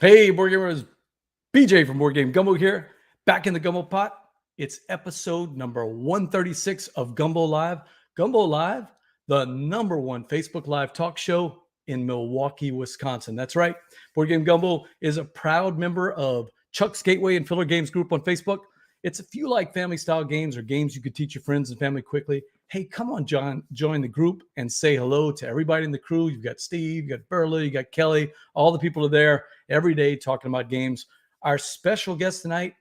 Hey, board gamers, BJ from Board Game Gumbo here, back in the Gumbo pot. It's episode number 136 of Gumbo Live. Gumbo Live, the number one Facebook Live talk show in Milwaukee, Wisconsin. That's right. Board Game Gumbo is a proud member of Chuck's Gateway and Filler Games group on Facebook. It's if you like family style games or games you could teach your friends and family quickly. Hey, come on, John, join the group and say hello to everybody in the crew. You've got Steve, you got Burley, you got Kelly, all the people are there every day talking about games. Our special guest tonight,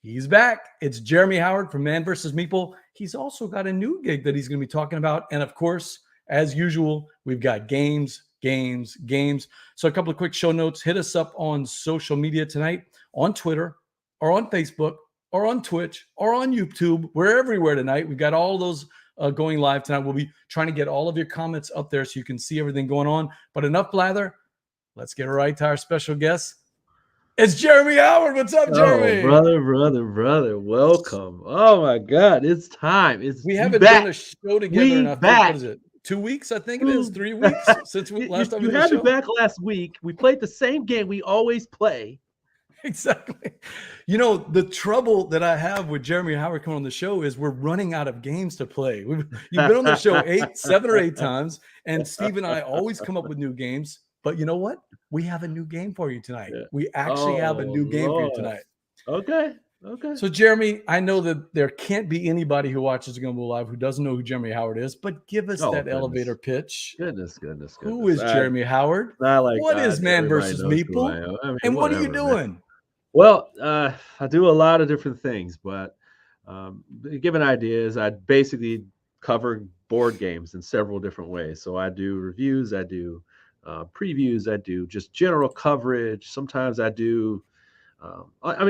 he's back. It's Jeremy Howard from Man vs. Meeple. He's also got a new gig that he's going to be talking about. And of course, as usual, we've got games. So a couple of quick show notes. Hit us up on social media tonight, on Twitter or on Facebook or on Twitch or on YouTube. We're everywhere tonight. We've got all those going live tonight. We'll be trying to get all of your comments up there so you can see everything going on. But enough blather. Let's get right to our special guest. It's Jeremy Howard. What's up, Jeremy? Oh, brother. Welcome. Oh, my God. It's time. We haven't done a show together in, what is it, 2 weeks? I think it is 3 weeks since we last time we did a show. You had me back last week. We played the same game we always play. Exactly. You know, the trouble that I have with Jeremy Howard coming on the show is we're running out of games to play. You've been on the show 7 or 8 times, and Steve and I always come up with new games. But you know what? We have a new game for you tonight. Yeah. We actually have a new game for you tonight. Okay. So, Jeremy, I know that there can't be anybody who watches Gumbo Live who doesn't know who Jeremy Howard is, but give us that elevator pitch. Goodness. Who is Jeremy Howard? What is Man vs. Meeple? And what are you doing? Man. Well, I do a lot of different things, but given ideas, I basically cover board games in several different ways. So I do reviews, I do previews, I do just general coverage. Sometimes I do,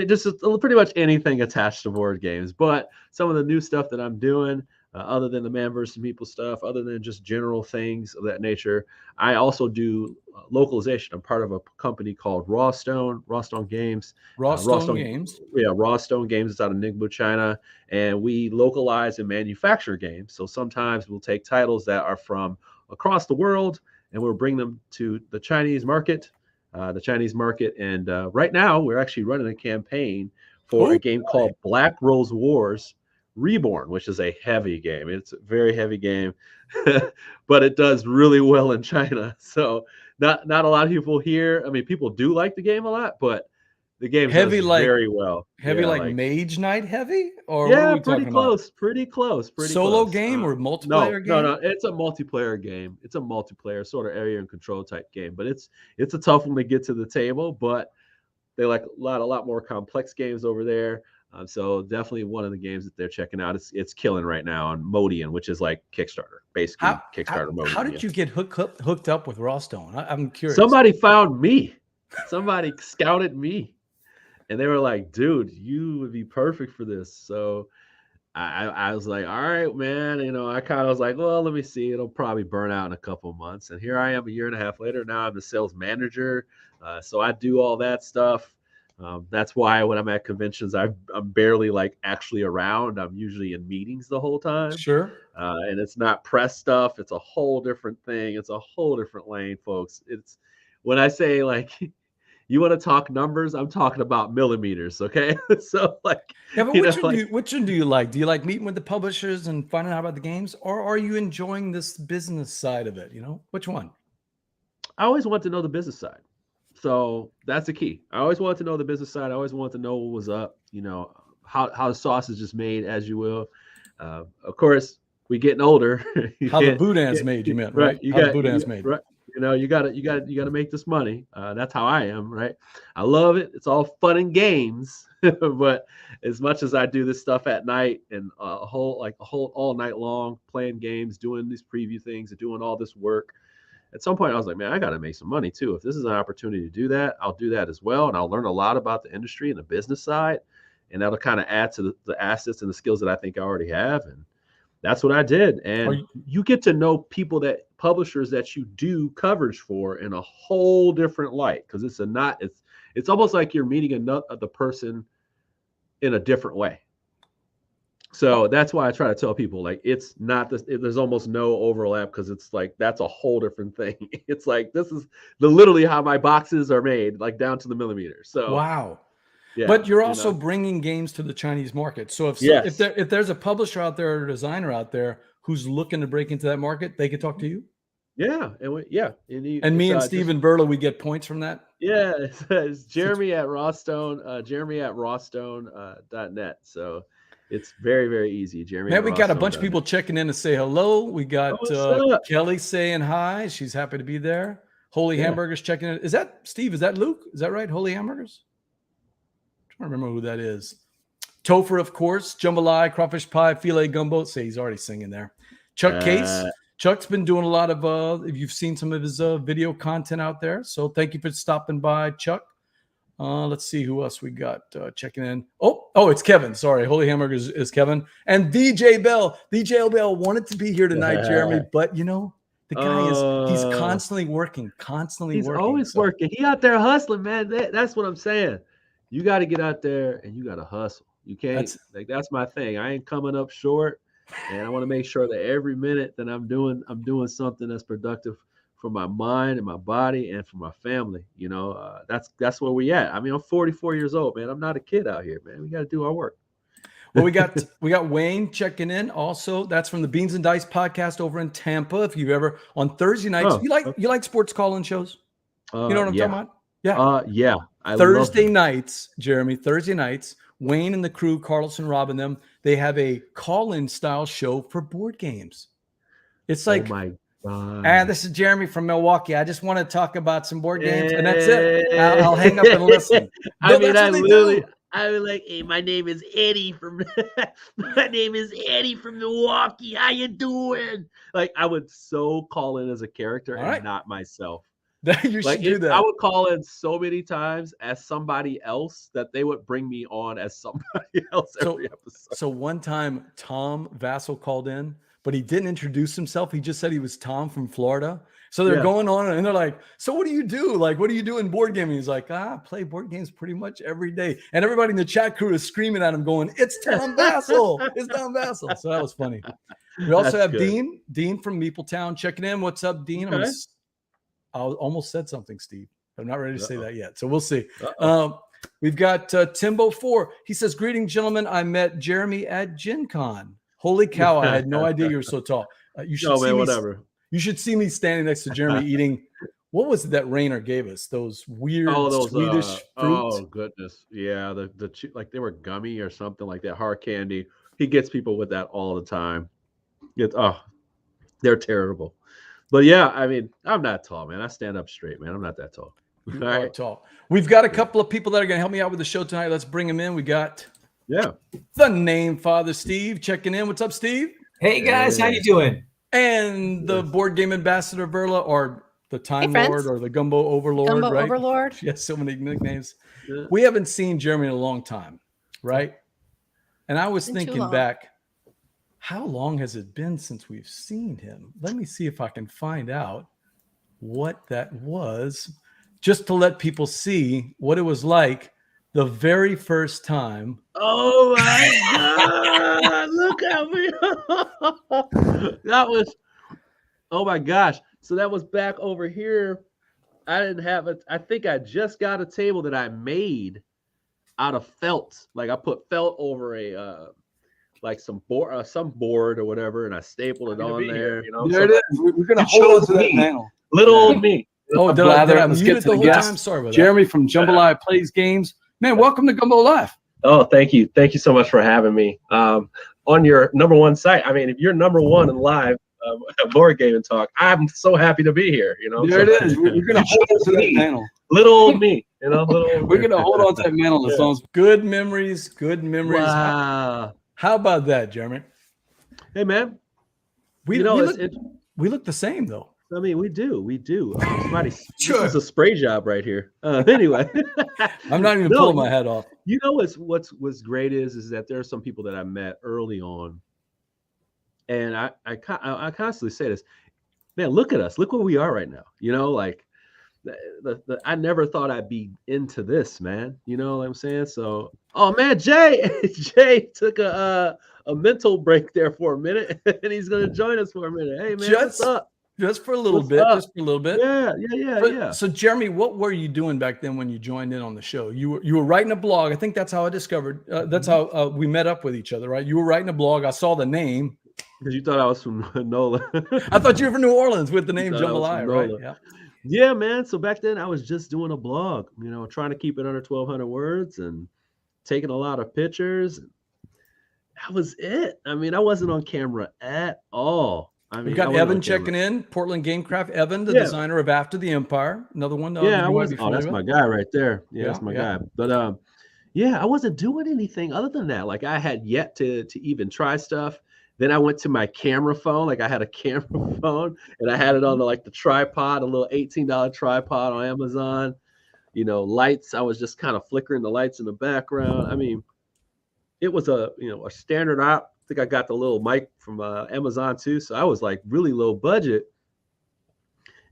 just pretty much anything attached to board games. But some of the new stuff that I'm doing, other than the Man vs. Meeple stuff, other than just general things of that nature, I also do localization. I'm part of a company called Rawstone Games. Rawstone Games? Yeah, Rawstone Games is out of Ningbo, China. And we localize and manufacture games. So sometimes we'll take titles that are from across the world, and we'll bring them to the Chinese market. And right now, we're actually running a campaign for a game called Black Rose Wars Reborn, which is a heavy game. It's a very heavy game, but it does really well in China. So not a lot of people here. I mean, people do like the game a lot, but the game heavy does very well. Heavy like Mage Knight heavy? Or yeah, what are we pretty close. Solo game or multiplayer game? No, it's a multiplayer game. It's a multiplayer sort of area and control type game, but it's a tough one to get to the table, but they like a lot more complex games over there. So definitely one of the games that they're checking out. It's killing right now on Modian, which is like Kickstarter, basically Kickstarter Modian. How did you get hooked up with Rawstone? I'm curious. Somebody found me. Somebody scouted me. And they were like, dude, you would be perfect for this. So I was like, all right, man. You know, I kind of was like, well, let me see. It'll probably burn out in a couple of months. And here I am a year and a half later. Now I'm the sales manager. So I do all that stuff. That's why when I'm at conventions, I'm barely like actually around. I'm usually in meetings the whole time. Sure. And it's not press stuff. It's a whole different thing. It's a whole different lane, folks. It's when I say like, you want to talk numbers? I'm talking about millimeters, okay? So like, yeah, but which one do you like? Do you like meeting with the publishers and finding out about the games, or are you enjoying this business side of it? You know, which one? I always want to know the business side. So that's the key. I always want to know the business side. I always want to know what was up, you know, how the sausage is made, as you will. Of course, we getting older. How the boudin's made, you meant, right? How the boudin's made. Right. You know, you gotta make this money. That's how I am, right? I love it. It's all fun and games, but as much as I do this stuff at night and a whole all night long playing games, doing these preview things and doing all this work, at some point I was like, man, I gotta make some money too. If this is an opportunity to do that, I'll do that as well, and I'll learn a lot about the industry and the business side, and that'll kind of add to the assets and the skills that I think I already have. And that's what I did. And you get to know publishers that you do coverage for in a whole different light, because it's almost like you're meeting the person in a different way. So that's why I try to tell people, like, it's not this. There's almost no overlap because it's like that's a whole different thing. It's like this is literally how my boxes are made, like down to the millimeter. So Wow. yeah, But you're also bringing games to the Chinese market. So yes, if there's a publisher out there or a designer out there who's looking to break into that market, they could talk to you. yeah, And me and Steven Berla, we get points from that. Yeah, it's Jeremy at Rawstone, Jeremy at Rawstone.net. So it's very, very easy. Jeremy. Man, we got a bunch of people checking in to say hello. We got what's up? Kelly saying hi. She's happy to be there. Holy Hamburgers checking in. Is that Steve? Is that Luke? Is that right? Holy Hamburgers? I'm trying to remember who that is. Topher, of course. Jambalaya, crawfish pie, filet gumbo. Say he's already singing there. Chuck Case. Chuck's been doing a lot of, if you've seen some of his video content out there. So thank you for stopping by, Chuck. Let's see who else we got checking in. Oh, it's Kevin. Sorry. Holy Hamburgers is Kevin. And DJ Bell. DJ Bell wanted to be here tonight, Jeremy, but you know, the guy he's constantly working, He's always working. He out there hustling, man. That's what I'm saying. You got to get out there and you got to hustle. You can't, that's my thing. I ain't coming up short. And I want to make sure that every minute that I'm doing something that's productive for my mind and my body and for my family. You know, that's where we at. I mean, I'm 44 years old, man. I'm not a kid out here, man. We got to do our work. Well, we got Wayne checking in. Also, that's from the Beans and Dice podcast over in Tampa. If you've ever on Thursday nights, you like sports call-in shows. You know what I'm talking about? Yeah. Thursday nights, Jeremy. Thursday nights. Wayne and the crew, Carlos and Rob and them, they have a call-in style show for board games. It's like, oh my God. This is Jeremy from Milwaukee. I just want to talk about some board games, and that's it. I'll hang up and listen. I was like, hey, my name is Eddie from Milwaukee. How you doing? Like, I would so call in as a character and not myself. You should do that. I would call in so many times as somebody else that they would bring me on as somebody else every episode. So one time Tom Vassell called in, but he didn't introduce himself. He just said he was Tom from Florida. So they're going on and they're like, so what do you do? Like, what do you do in board gaming? He's like, I play board games pretty much every day. And everybody in the chat crew is screaming at him going, it's Tom Vassell. It's Tom Vassell. So that was funny. We also have Dean from Meeple Town checking in. What's up, Dean? Okay. I almost said something, Steve. I'm not ready to say that yet. So we'll see. We've got Timbo4. He says, greetings, gentlemen. I met Jeremy at Gen Con. Holy cow. I had no idea you were so tall. You should see me standing next to Jeremy eating. What was it that Rainer gave us? Those weird Swedish fruits. Oh, goodness. Yeah. Like they were gummy or something like that. Hard candy. He gets people with that all the time. They're terrible. But yeah, I mean, I'm not tall, man. I stand up straight, man. I'm not that tall. You are tall. We've got a couple of people that are going to help me out with the show tonight. Let's bring them in. We got the Name Father Steve checking in. What's up, Steve? Hey guys, how you doing? And the board game ambassador Verla, or the Time Lord, or the Gumbo Overlord. Gumbo right? Overlord. Yes, so many nicknames. Yeah. We haven't seen Jeremy in a long time, right? And I was thinking back. How long has it been since we've seen him? Let me see if I can find out what that was, just to let people see what it was like the very first time. Oh my God! Look at me. That was. Oh my gosh! So that was back over here. I didn't have it. I think I just got a table that I made out of felt. Like I put felt over a. Like some board or whatever, and I stapled it on there. You know, there it is. We're gonna hold on to that panel. Little old me. Did I mute it the whole time? Sorry about that. Jeremy from Jambalaya Plays Games. Man, welcome to Gumbo Live. Oh, thank you. Thank you so much for having me. On your number one site. I mean, if you're number one in live board game and talk, I'm so happy to be here. You know, there it is. We're gonna hold on to that panel. Little old me. You know, we're gonna hold on to that mantle. As long as good memories. Wow. How about that, Jeremy? Hey, man. We look the same, though. I mean, we do. This is a spray job right here. Anyway. I'm not even pulling my head off. You know what's great is that there are some people that I met early on. And I constantly say this. Man, look at us. Look where we are right now. You know, like I never thought I'd be into this, man. You know what I'm saying? So, oh man, Jay took a mental break there for a minute, and he's gonna join us for a minute. Hey man, what's up? Just for a little What's bit. up? Just for a little bit. Yeah. So Jeremy, what were you doing back then when you joined in on the show? You were writing a blog. I think that's how I discovered. That's how we met up with each other, right? You were writing a blog. I saw the name. Because you thought I was from NOLA. I thought you were from New Orleans with the name Jambalaya, right? Yeah. Yeah, man. So back then I was just doing a blog, you know, trying to keep it under 1,200 words and taking a lot of pictures. That was it. I mean, I wasn't on camera at all. I mean, we got Evan checking in, Portland Gamecraft. Evan, the designer of After the Empire, another one. Yeah, I was. Oh, that's my guy right there. Yeah, that's my guy. But yeah, I wasn't doing anything other than that. Like I had yet to even try stuff. Then I went to my camera phone. Like I had a camera phone and I had it on the tripod, a little $18 tripod on Amazon. You know, lights. I was just kind of flickering the lights in the background. I mean, it was a standard op. I think I got the little mic from Amazon too. So I was like really low budget.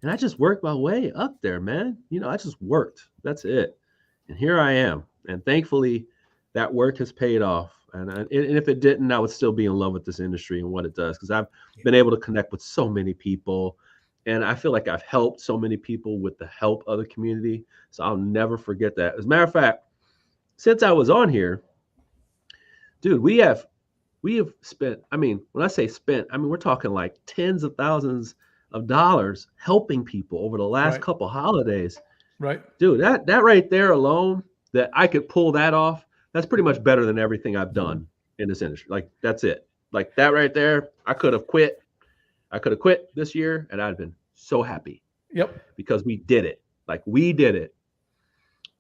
And I just worked my way up there, man. You know, I just worked. That's it. And here I am. And thankfully, that work has paid off. And if it didn't, I would still be in love with this industry and what it does, because I've been able to connect with so many people. And I feel like I've helped so many people with the help of the community. So I'll never forget that. As a matter of fact, since I was on here, dude, we have spent, I mean, when I say spent, I mean, we're talking like tens of thousands of dollars helping people over the last couple holidays. Right. Dude, that right there alone, that I could pull that off, that's pretty much better than everything I've done in this industry. Like, that's it. Like that right there, I could have quit. I could have quit this year and I'd have been so happy. Yep. Because we did it. Like we did it.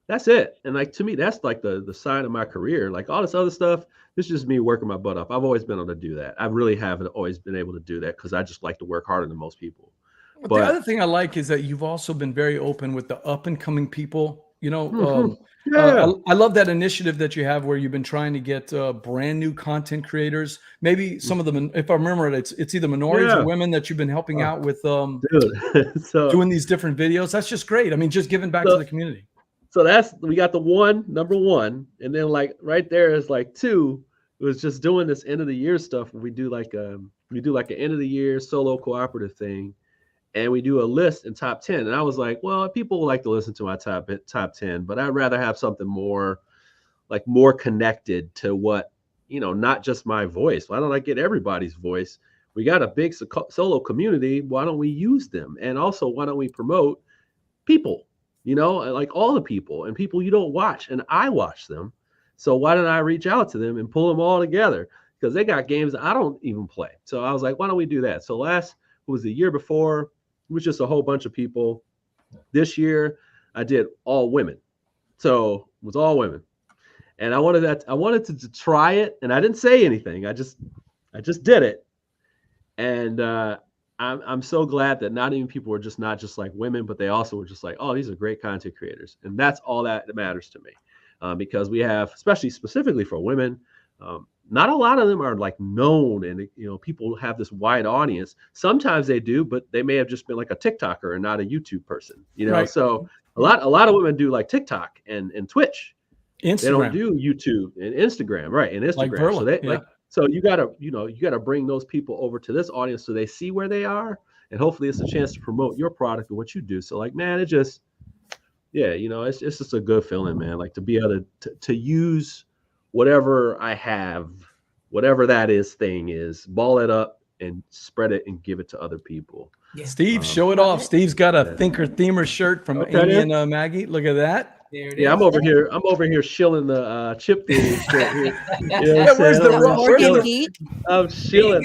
That's it. And like, to me, that's like the sign of my career. Like all this other stuff, this is just me working my butt off. I've always been able to do that. I really haven't always been able to do that because I just like to work harder than most people. But the other thing I like is that you've also been very open with the up and coming people. You know, I love that initiative that you have where you've been trying to get brand new content creators. Maybe some of them, if I remember it, it's either minorities or women that you've been helping out with doing these different videos. That's just great. I mean, just giving back to the community. So we got number one, and then like right there is like 2. It was just doing this end of the year stuff. We do like an end of the year solo cooperative thing, and we do a list in top 10. And I was like, well, people like to listen to my top 10, but I'd rather have something more connected to what, you know, not just my voice. Why don't I get everybody's voice? We got a big solo community. Why don't we use them? And also, why don't we promote people? You know, like all the people and people you don't watch, and I watch them. So why don't I reach out to them and pull them all together? Because they got games that I don't even play. So I was like, why don't we do that? So the year before, it was just a whole bunch of people. This year, I did all women. So it was all women. And I wanted to try it, and I didn't say anything. I just did it. And I'm so glad that not even people were not just like women, but they also were just like, oh, these are great content creators. And that's all that matters to me. Because we have, specifically for women, not a lot of them are like known, and you know, people have this wide audience. Sometimes they do, but they may have just been like a TikToker and not a YouTube person, you know. Right. So a lot of women do like TikTok and Twitch. Instagram. They don't do YouTube and Instagram, right? And Instagram. Like Verla, so you gotta bring those people over to this audience so they see where they are, and hopefully it's a chance to promote your product and what you do. So like, man, it's just a good feeling, man. Like to be able to use whatever I have, whatever thing is, ball it up and spread it and give it to other people. Yeah. Steve, show it off. Steve's got a Thinker Themer shirt from Amy and Maggie. Look at that. Yeah, I'm over here shilling the Chip Theory shirt here. You know where's the I'm shilling.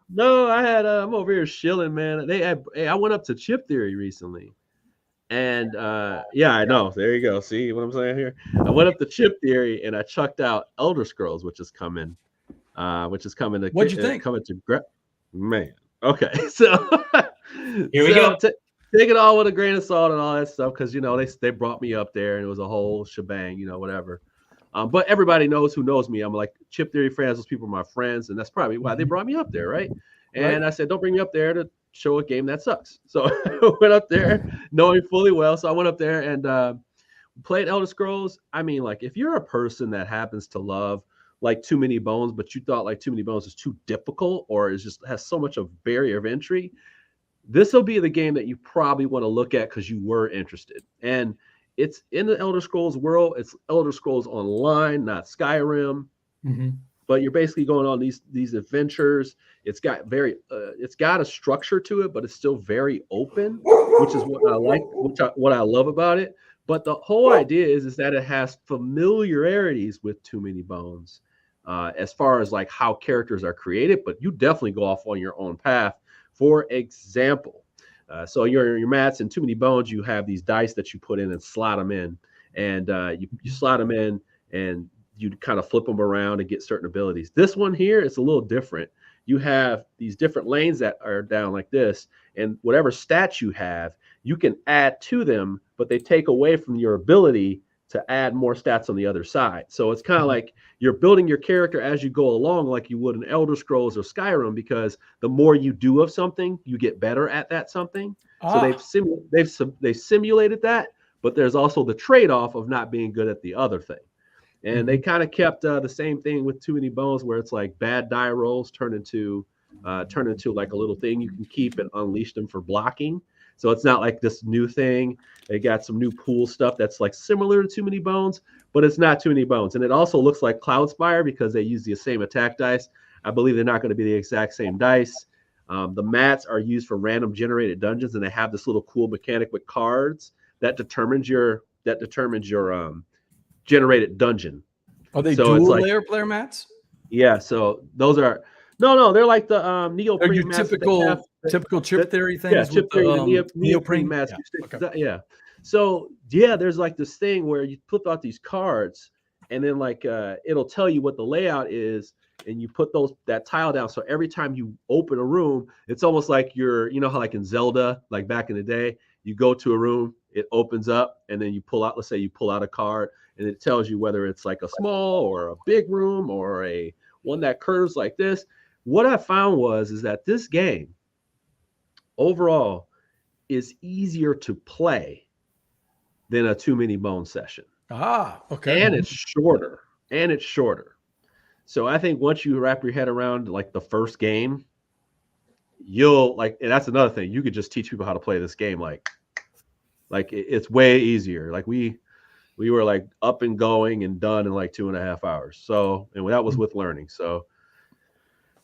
No, I'm over here shilling, man. I went up to Chip Theory recently. And I know. There you go. See what I'm saying here? I went up to Chip Theory and I chucked out Elder Scrolls, which is coming to What'd you think? Man. Okay. So here we go. Take it all with a grain of salt and all that stuff, because you know they brought me up there and it was a whole shebang, you know, whatever. But everybody knows who knows me. I'm like Chip Theory fans. Those people are my friends, and that's probably why they brought me up there, right? And I said, don't bring me up there to show a game that sucks. So I went up there knowing fully well. So I went up there and played Elder Scrolls. I mean, like if you're a person that happens to love like Too Many Bones, but you thought like Too Many Bones is too difficult or is just has so much of barrier of entry, this will be the game that you probably want to look at because you were interested. And it's in the Elder Scrolls world. It's Elder Scrolls Online, not Skyrim. Mm-hmm. But you're basically going on these adventures. It's got it's got a structure to it, but it's still very open, which is what I like, what I love about it. But the whole idea is that it has familiarities with Too Many Bones, as far as like how characters are created. But you definitely go off on your own path. For example, so your mats and Too Many Bones, you have these dice that you put in and slot them in, and you slot them in and you kind of flip them around and get certain abilities. This one here is a little different. You have these different lanes that are down like this, and whatever stats you have, you can add to them, but they take away from your ability to add more stats on the other side. So it's kind of like you're building your character as you go along, like you would in Elder Scrolls or Skyrim, because the more you do of something, you get better at that something. So they've simulated that, but there's also the trade-off of not being good at the other thing. And they kind of kept the same thing with Too Many Bones, where it's like bad die rolls turn into like a little thing you can keep and unleash them for blocking. So it's not like this new thing. They got some new pool stuff that's like similar to Too Many Bones, but it's not Too Many Bones. And it also looks like Cloudspire because they use the same attack dice. I believe they're not going to be the exact same dice. The mats are used for random generated dungeons, and they have this little cool mechanic with cards that determines your generated dungeon. Are they So dual it's like, layer player mats? Yeah, so those are they're like the They're neoprene your mats typical chip theory things. Yeah, with chip theory, the, neoprene mats. Yeah. So yeah, there's like this thing where you put out these cards, and then like it'll tell you what the layout is, and you put that tile down. So every time you open a room, it's almost like you know how like in Zelda, like back in the day, you go to a room, it opens up, and then you pull out. Let's say you pull out a card, and it tells you whether it's like a small or a big room or a one that curves like this. What I found is that this game overall is easier to play than a Too Many Bones session. Okay. And it's shorter. So I think once you wrap your head around like the first game, you'll like, and that's another thing. You could just teach people how to play this game. Like it's way easier. Like we were like up and going and done in like 2.5 hours. So, and that was with learning. So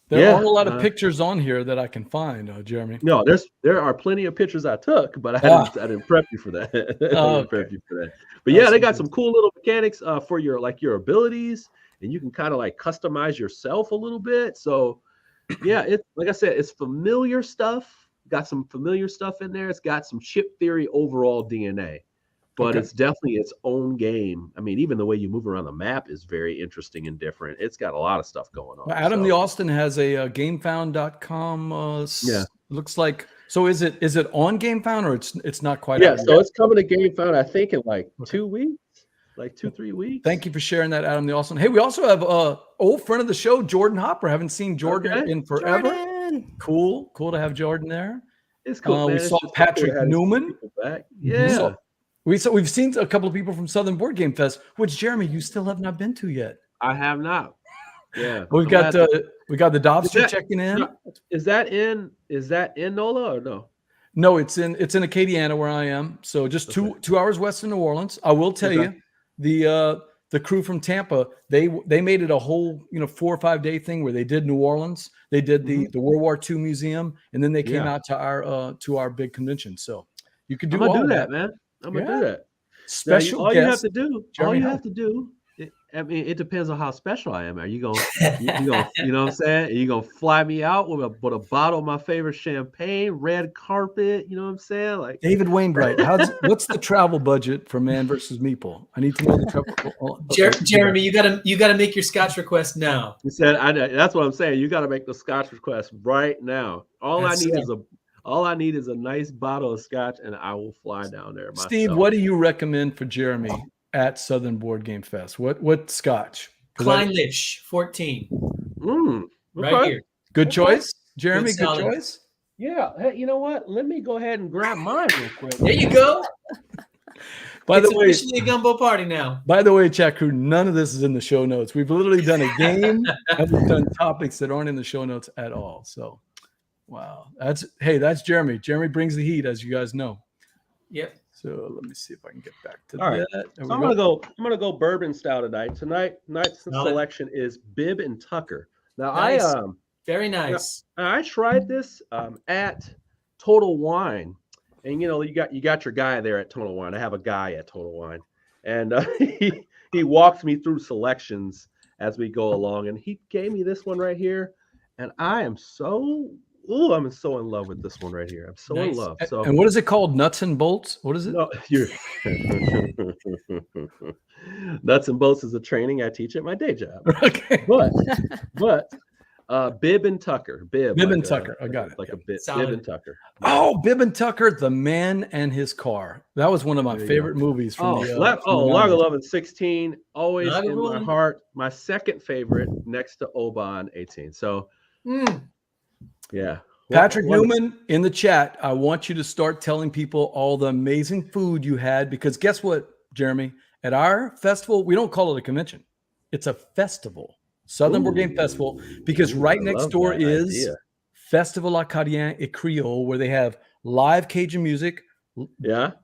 there aren't a lot of pictures on here that I can find, Jeremy. No, there are plenty of pictures I took, but I didn't prep you for that. But yeah, they got some cool little mechanics for your abilities, and you can kind of like customize yourself a little bit. So yeah, it's like I said, it's familiar stuff. Got some familiar stuff in there. It's got some chip theory overall DNA. But it's definitely its own game. I mean, even the way you move around the map is very interesting and different. It's got a lot of stuff going on. Well, Adam the Austin has a GameFound.com. Looks like. So is it on GameFound or it's not quite? Yeah, so it's coming to GameFound. I think in like 2 weeks, like 2-3 weeks. Thank you for sharing that, Adam the Austin. Hey, we also have old friend of the show, Jordan Hopper. Haven't seen Jordan in forever. Jordan. Cool to have Jordan there. It's cool. We saw Patrick Newman. Back. Yeah. We've seen a couple of people from Southern Board Game Fest, which Jeremy, you still have not been to yet. I have not. Yeah, we got the Dobster checking in. Is that in NOLA or no? No, it's in Acadiana where I am. So just two hours west of New Orleans. I will tell you, the crew from Tampa, they made it a whole 4 or 5 day thing where they did New Orleans, they did the World War II museum, and then they came out to our big convention. So you could do all that, man. I'm gonna do that. Special all guest, you have to do. It depends on how special I am. Are you gonna, you know what I'm saying? Are you gonna fly me out with a bottle of my favorite champagne, red carpet? You know what I'm saying? Like David Wainwright. What's the travel budget for Man versus Meeple? I need to know the travel. Jeremy, you gotta make your Scotch request now. He said, that's what I'm saying. You got to make the Scotch request right now. All I need is a nice bottle of Scotch, and I will fly down there myself. Steve, what do you recommend for Jeremy at Southern Board Game Fest? What Scotch? Kleinlich 14. Okay. Right here. Good choice, Jeremy. Good choice. Yeah. Hey, you know what? Let me go ahead and grab mine real quick. There you go. By It's the way, officially a gumbo party now. chat crew, none of this is in the show notes. We've literally done a game and we've done topics that aren't in the show notes at all. So, wow, that's Jeremy. Jeremy brings the heat, as you guys know. Yep. So let me see if I can get back to All right. that. So I'm gonna go bourbon style tonight. Tonight's selection is Bib and Tucker. Now Nice. Very nice. I tried this at Total Wine, and you got your guy there at Total Wine. I have a guy at Total Wine, and he walked me through selections as we go along, and he gave me this one right here, and I'm so in love with this one right here. I'm so in love. So, and what is it called? Nuts and bolts? What is it? No, you're Nuts and bolts is a training I teach at my day job. Okay, but Bib and Tucker. Bib and Tucker. I got it. Like a bit. Solid. Bib and Tucker. Oh, Bib and Tucker, The Man and His Car. That was one of my favorite movies from the Lager 11-16, always Lager in my Lovin'. heart. My second favorite next to Oban 18. So, yeah. Patrick Newman in the chat. I want you to start telling people all the amazing food you had, because guess what, Jeremy? At our festival, we don't call it a convention. It's a festival. Southern Board Game Festival, because right next door is Festival Acadien et Creole, where they have live Cajun music,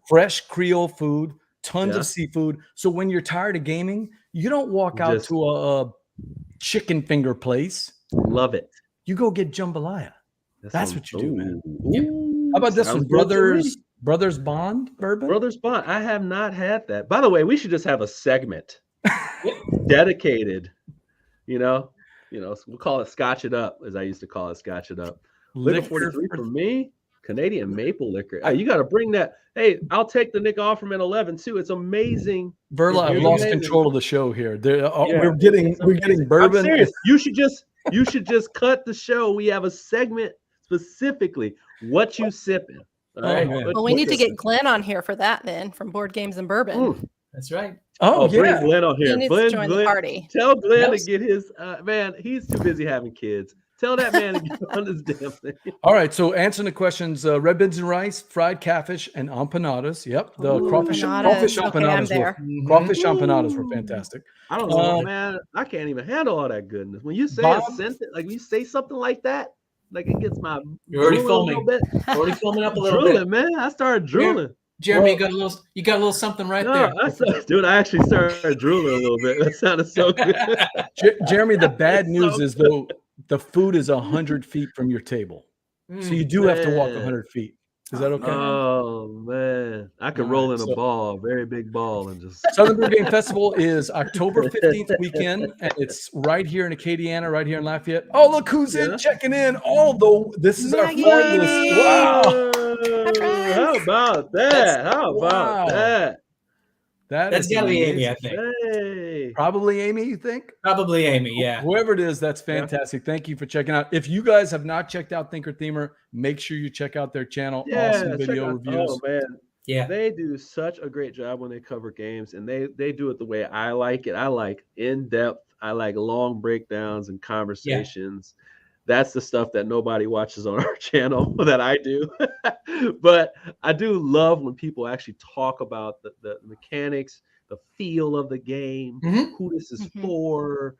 fresh Creole food, tons of seafood. So when you're tired of gaming, you don't walk out to a chicken finger place. Love it. You go get jambalaya. That's what you do, man. Ooh, How about this one, Brothers Bond bourbon? Brothers Bond. I have not had that. By the way, we should just have a segment dedicated. We'll call it Scotch It Up, as I used to call it, Scotch It Up. Liquor 43 for me, Canadian maple liquor. Hey, you got to bring that. Hey, I'll take the Nick Offerman 11 too. It's amazing. Verla, I've lost control of the show here. We're getting bourbon. I'm serious. You should just cut the show. We have a segment specifically. What you sipping? All right. Well, we need to get Glenn on here for that then, from Board Games and Bourbon. That's right. Bring Glenn on here. He needs to join the party. Tell Glenn to get his man. He's too busy having kids. Tell that man to get on this damn thing. All right. So answering the questions: red beans and rice, fried catfish, and empanadas. Yep, the crawfish empanadas were fantastic. I don't know, man. I can't even handle all that goodness. When you say when you say something like that, like it gets my. You're already filming. Already filming up a little bit, man. I started drooling. Jeremy, you got a little something right there. I actually started drooling a little bit. That sounded so good. Jeremy, the bad news is though the food is 100 feet from your table, so you do have to walk 100 feet. Is that okay? Oh man, I could roll in a ball, a very big ball, and just. Southern Board Game Festival is October 15th weekend, and it's right here in Acadiana, right here in Lafayette. Oh, look who's in checking in! This is our farthest. Wow! How about that? That's gotta be Amy, I think. Hey. Probably Amy, you think? Probably Amy, yeah. Whoever it is, that's fantastic. Thank you for checking out. If you guys have not checked out Thinker Themer, make sure you check out their channel. Awesome video reviews. Oh man, they do such a great job when they cover games, and they do it the way I like it. I like in depth. I like long breakdowns and conversations. Yeah. That's the stuff that nobody watches on our channel that I do. But I do love when people actually talk about the mechanics, the feel of the game, who this is for,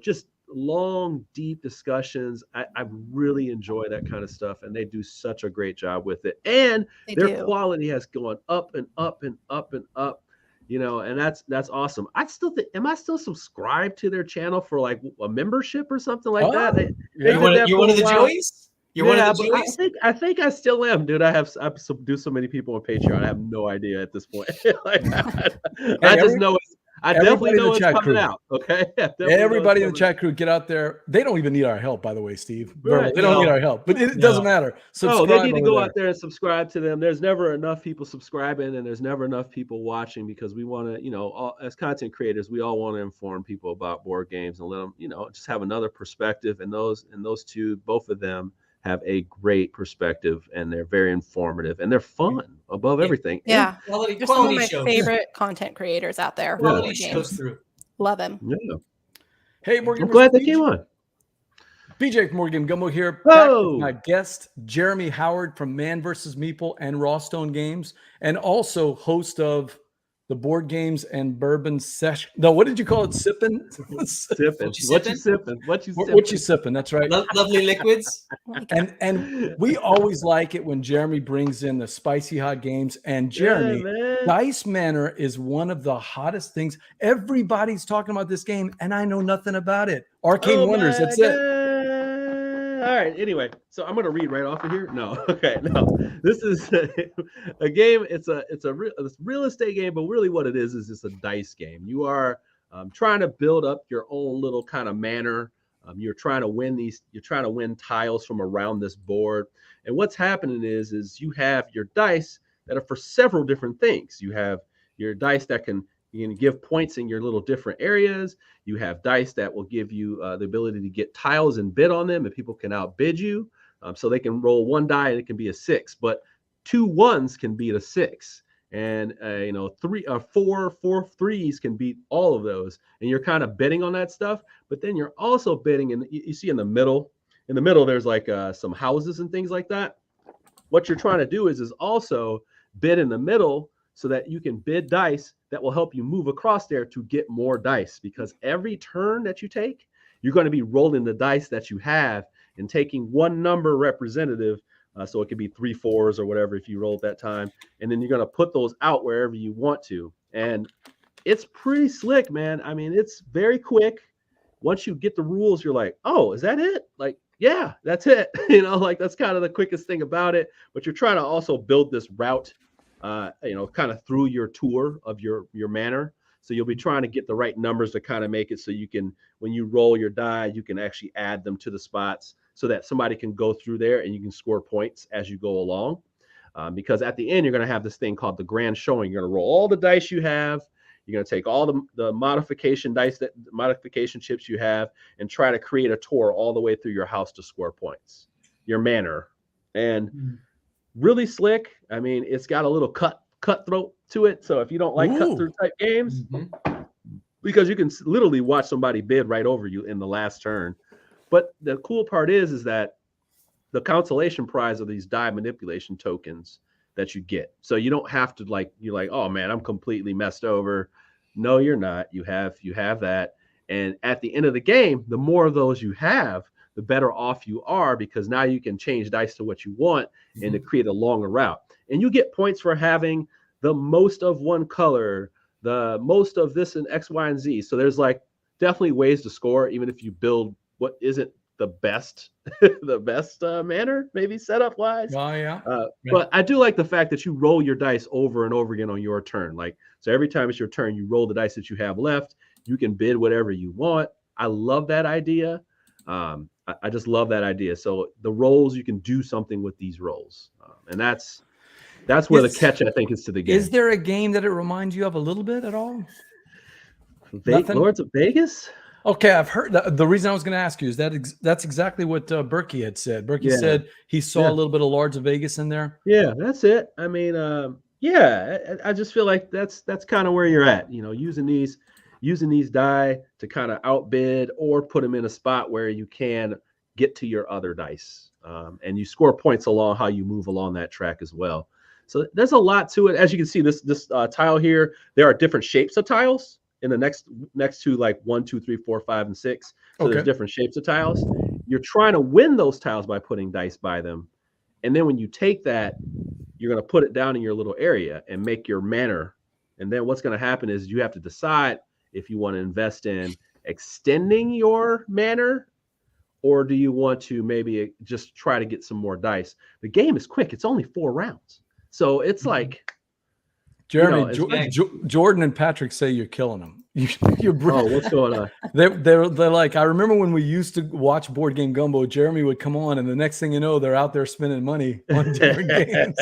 just long, deep discussions. I really enjoy that kind of stuff, and they do such a great job with it. And their quality has gone up and up and up and up. And that's awesome. Am I still subscribed to their channel for like a membership or something like that? You're one of the Joeys? You're one of the Joeys? I think I still am, dude. I do so many people on Patreon. I have no idea at this point. I just know I definitely know it's coming out. Okay. Everybody in the chat crew, get out there. They don't even need our help, by the way, Steve. Right. They don't need our help, but it doesn't matter. They need to go out there and subscribe to them. There's never enough people subscribing, and there's never enough people watching, because we want to, as content creators, we all want to inform people about board games and let them, just have another perspective. And those two, both of them, have a great perspective, and they're very informative, and they're fun above everything. Yeah. Quality some of my shows. Favorite content creators out there. Quality shows through. Love him. Yeah. Hey, I'm glad they came on. BJ from Board Game Gumbo here. Back Whoa! with my guest, Jeremy Howard from Man vs. Meeple and Rawstone Games, and also host of the Board Games and Bourbon Session. No, what did you call it? Sipping? Sipping. What you sipping? What you sipping? What you sipping? That's right. Lovely liquids. And we always like it when Jeremy brings in the spicy hot games. And Jeremy, Dice Manor is one of the hottest things. Everybody's talking about this game, and I know nothing about it. Arcane Wonders, that's it. All right. Anyway, so I'm gonna read right off of here. No, okay, no. This is a game. It's a real estate game, but really what it is it's a dice game. You are trying to build up your own little kind of manor. You're trying to win You're trying to win tiles from around this board. And what's happening is you have your dice that are for several different things. You have your dice that you can give points in your little different areas. You have dice that will give you the ability to get tiles and bid on them, and people can outbid you. So they can roll one die and it can be a 6, but 2 1s can beat a 6, and 4 3s can beat all of those. And you're kind of bidding on that stuff, but then you're also bidding, and you see in the middle, there's like some houses and things like that. What you're trying to do is also bid in the middle so that you can bid dice that will help you move across there to get more dice, because every turn that you take, you're going to be rolling the dice that you have and taking one number representative. So it could be 3 4s or whatever if you rolled that time. And then you're going to put those out wherever you want to. And it's pretty slick, man. I mean, it's very quick. Once you get the rules, you're like, oh, is that it? Like, yeah, that's it. That's kind of the quickest thing about it. But you're trying to also build this route kind of through your tour of your manor. So you'll be trying to get the right numbers to kind of make it so you can, when you roll your die, you can actually add them to the spots so that somebody can go through there and you can score points as you go along. Because at the end, you're going to have this thing called the grand showing. You're going to roll all the dice you have. You're going to take all the modification chips you have and try to create a tour all the way through your house to score points, your manor. And really slick. I mean, it's got a little cutthroat to it. So if you don't like cutthroat type games, because you can literally watch somebody bid right over you in the last turn. But the cool part is that the consolation prize are these die manipulation tokens that you get. So you don't have to you're like, oh man, I'm completely messed over. No, you're not. You have that. And at the end of the game, the more of those you have, the better off you are, because now you can change dice to what you want and to create a longer route. And you get points for having the most of one color, the most of this and X, Y, and Z. So there's definitely ways to score, even if you build what isn't the best, manner, maybe setup wise. Oh yeah. But I do like the fact that you roll your dice over and over again on your turn. So every time it's your turn, you roll the dice that you have left. You can bid whatever you want. I love that idea. I just love that idea. So the rolls, you can do something with these rolls, and that's where the catch, I think, is to the game. Is there a game that it reminds you of a little bit at all? Lords of Vegas? Okay, I've heard the reason I was going to ask you is that's exactly what Berkey had said. Berkey said he saw a little bit of Lords of Vegas in there. Yeah, that's it. I mean, I just feel like that's kind of where you're at. Using these die to kind of outbid or put them in a spot where you can get to your other dice, and you score points along how you move along that track as well. So there's a lot to it. As you can see, this tile here, there are different shapes of tiles in the next to 1, 2, 3, 4, 5, and 6. So there's different shapes of tiles. You're trying to win those tiles by putting dice by them. And then when you take that, you're going to put it down in your little area and make your manor. And then what's going to happen is you have to decide if you want to invest in extending your manor, or do you want to maybe just try to get some more dice. The game is quick. It's only 4 rounds. So it's Jeremy, Jordan and Patrick say you're killing them. You're brilliant. Oh, what's going on? They're like, I remember when we used to watch Board Game Gumbo, Jeremy would come on, and the next thing you know, they're out there spending money on different games.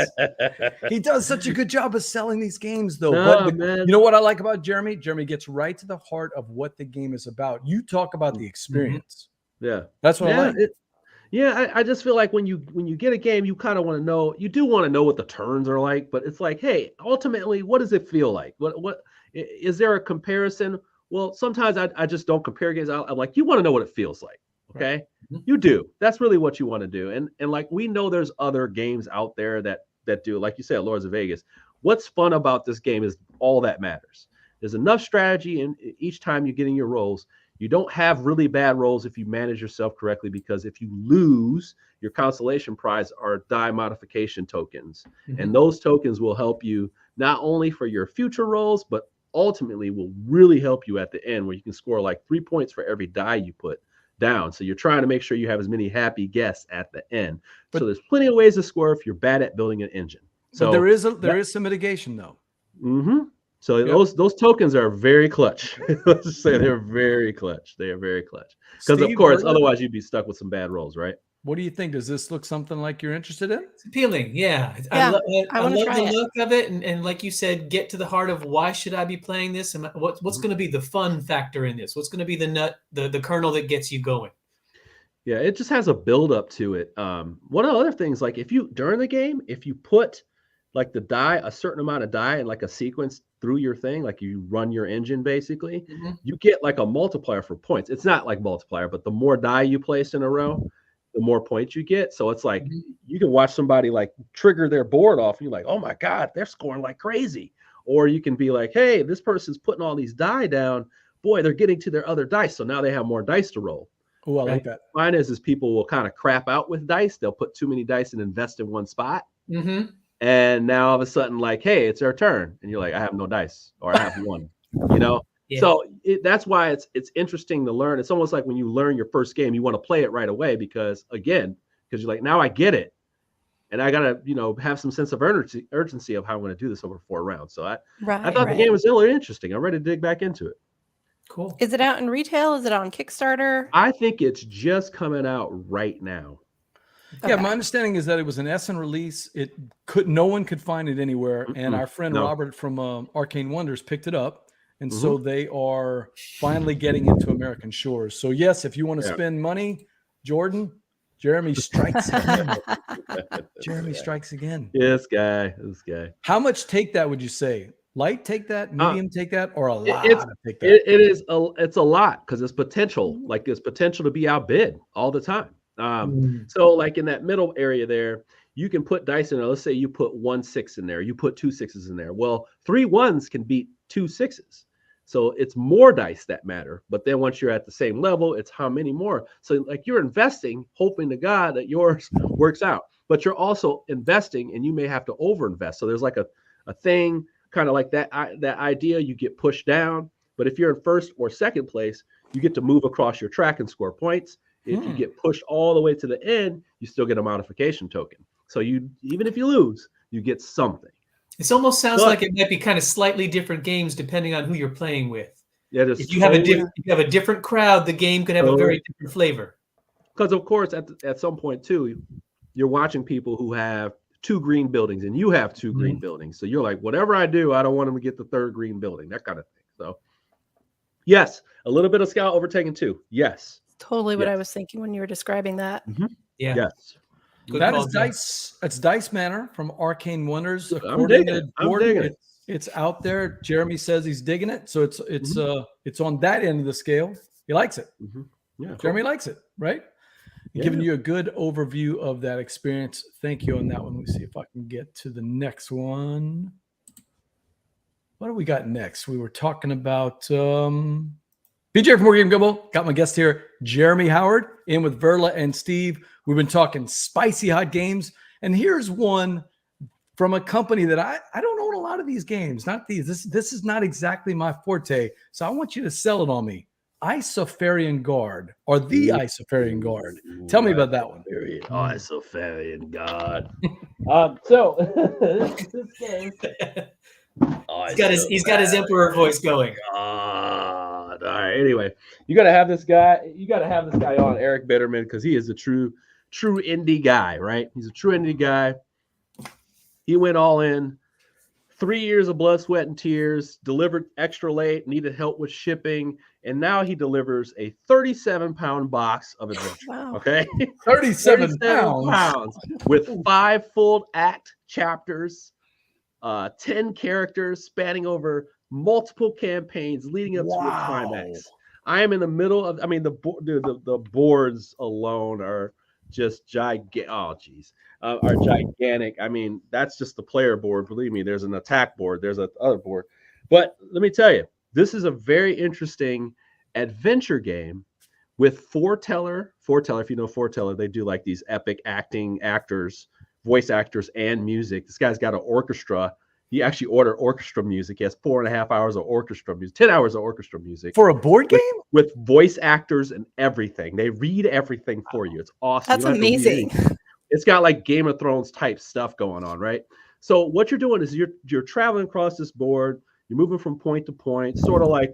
He does such a good job of selling these games, though. You know what I like about Jeremy? Jeremy gets right to the heart of what the game is about. You talk about the experience. Yeah. That's what I like. I just feel like when you get a game, you kind of want to know, you do want to know what the turns are like, but it's like, hey, ultimately, what does it feel like? What is there a comparison? Well, sometimes I just don't compare games. I'm like, you want to know what it feels like. Okay. You do. That's really what you want to do. And like we know there's other games out there that do, like you said, Lords of Vegas. What's fun about this game is all that matters. There's enough strategy, and each time you're getting your rolls, you don't have really bad rolls if you manage yourself correctly, because if you lose, your consolation prize are die modification tokens. And those tokens will help you not only for your future rolls, but ultimately will really help you at the end, where you can score like 3 points for every die you put down. So you're trying to make sure you have as many happy guests at the end. So there's plenty of ways to score if you're bad at building an engine. So but there is some mitigation though. So those tokens are very clutch. Let's just say they're very clutch. They are very clutch. Because of course, otherwise you'd be stuck with some bad rolls, right? What do you think? Does this look something like you're interested in? It's appealing, yeah. I love the look of it, and like you said, get to the heart of why should I be playing this, and what's going to be the fun factor in this? What's going to be the kernel that gets you going? Yeah, it just has a build up to it. One of the other things, like if you during the game, if you put like the die, a certain amount of die in like a sequence through your thing, like you run your engine basically, you get like a multiplier for points. It's not like multiplier, but the more die you place in a row, the more points you get. So it's like you can watch somebody like trigger their board off, and you're like, oh my God, they're scoring like crazy. Or you can be like, hey, this person's putting all these die down. Boy, they're getting to their other dice. So now they have more dice to roll. Oh, I like that. Mine is people will kind of crap out with dice. They'll put too many dice and invest in one spot. And now all of a sudden, like, hey, it's our turn. And you're like, I have no dice, or I have one, you know? Yeah. So that's why it's interesting to learn. It's almost like when you learn your first game, you want to play it right away because you're like, now I get it. And I got to, have some sense of urgency of how I'm going to do this over 4 rounds. So I thought the game was really interesting. I'm ready to dig back into it. Cool. Is it out in retail? Is it on Kickstarter? I think it's just coming out right now. Okay. Yeah, my understanding is that it was an SN release. No one could find it anywhere. And our friend Robert from Arcane Wonders picked it up. And so they are finally getting into American shores. So yes, if you want to spend money, Jordan, Jeremy strikes again. Jeremy strikes again. This guy. How much take that would you say? Light take that, medium take that, or a lot take that? It's a lot because it's potential. Like there's potential to be outbid all the time. So like in that middle area there, you can put dice in there. Let's say you put 1 6 in there. You put 2 6s in there. Well, 3 1s can beat 2 6s. So it's more dice that matter. But then once you're at the same level, it's how many more. So like you're investing, hoping to God that yours works out. But you're also investing, and you may have to overinvest. So there's like a thing kind of like that idea. You get pushed down. But if you're in first or second place, you get to move across your track and score points. If you get pushed all the way to the end, you still get a modification token. So even if you lose, you get something. It almost sounds like it might be kind of slightly different games depending on who you're playing with. Yeah, if you have a different crowd, the game could have a very different flavor. Because of course, at some point too, you're watching people who have 2 green buildings, and you have 2 green buildings. So you're like, whatever I do, I don't want them to get the 3rd green building, that kind of thing. So yes, a little bit of Scout overtaking too. Yes. Totally what I was thinking when you were describing that. Yeah. Yes. That is Dice. It's Dice Manor from Arcane Wonders. I'm digging it. It's out there. Jeremy says he's digging it, so it's on that end of the scale. He likes it. Yeah, Jeremy likes it, right? Giving you a good overview of that experience. Thank you on that one. Let me see if I can get to the next one. What do we got next? We were talking about BJ from More Game Gumbo. Got my guest here, Jeremy Howard, in with Verla and Steve. We've been talking spicy hot games. And here's one from a company that I don't own a lot of these games. Not these. This is not exactly my forte. So I want you to sell it on me. Isofarian Guard, or the Isofarian Guard. Tell me about that one. Isofarian Guard. So this game. He's got his emperor voice going. God. All right. Anyway, you got to have this guy. You got to have this guy on, Eric Bitterman, because he is a true indie guy, right? He's a true indie guy. He went all in. 3 years of blood, sweat, and tears. Delivered extra late. Needed help with shipping, and now he delivers a 37-pound box of adventure. Wow. Okay, 37 pounds with 5 full act chapters. 10 characters spanning over multiple campaigns leading up to a climax. I am in the middle of. I mean, the boards alone are just gigantic. Oh, geez, are gigantic. I mean, that's just the player board. Believe me, there's an attack board. There's a other board. But let me tell you, this is a very interesting adventure game with foreteller. If you know foreteller, they do like these epic actors, voice actors, and music. This guy's got an orchestra. He actually ordered orchestra music. He has 4.5 hours of orchestra music, 10 hours of orchestra music. For a board game? With voice actors and everything. They read everything for you. It's awesome. That's amazing. It's got like Game of Thrones type stuff going on, right? So what you're doing is you're traveling across this board. You're moving from point to point, sort of like,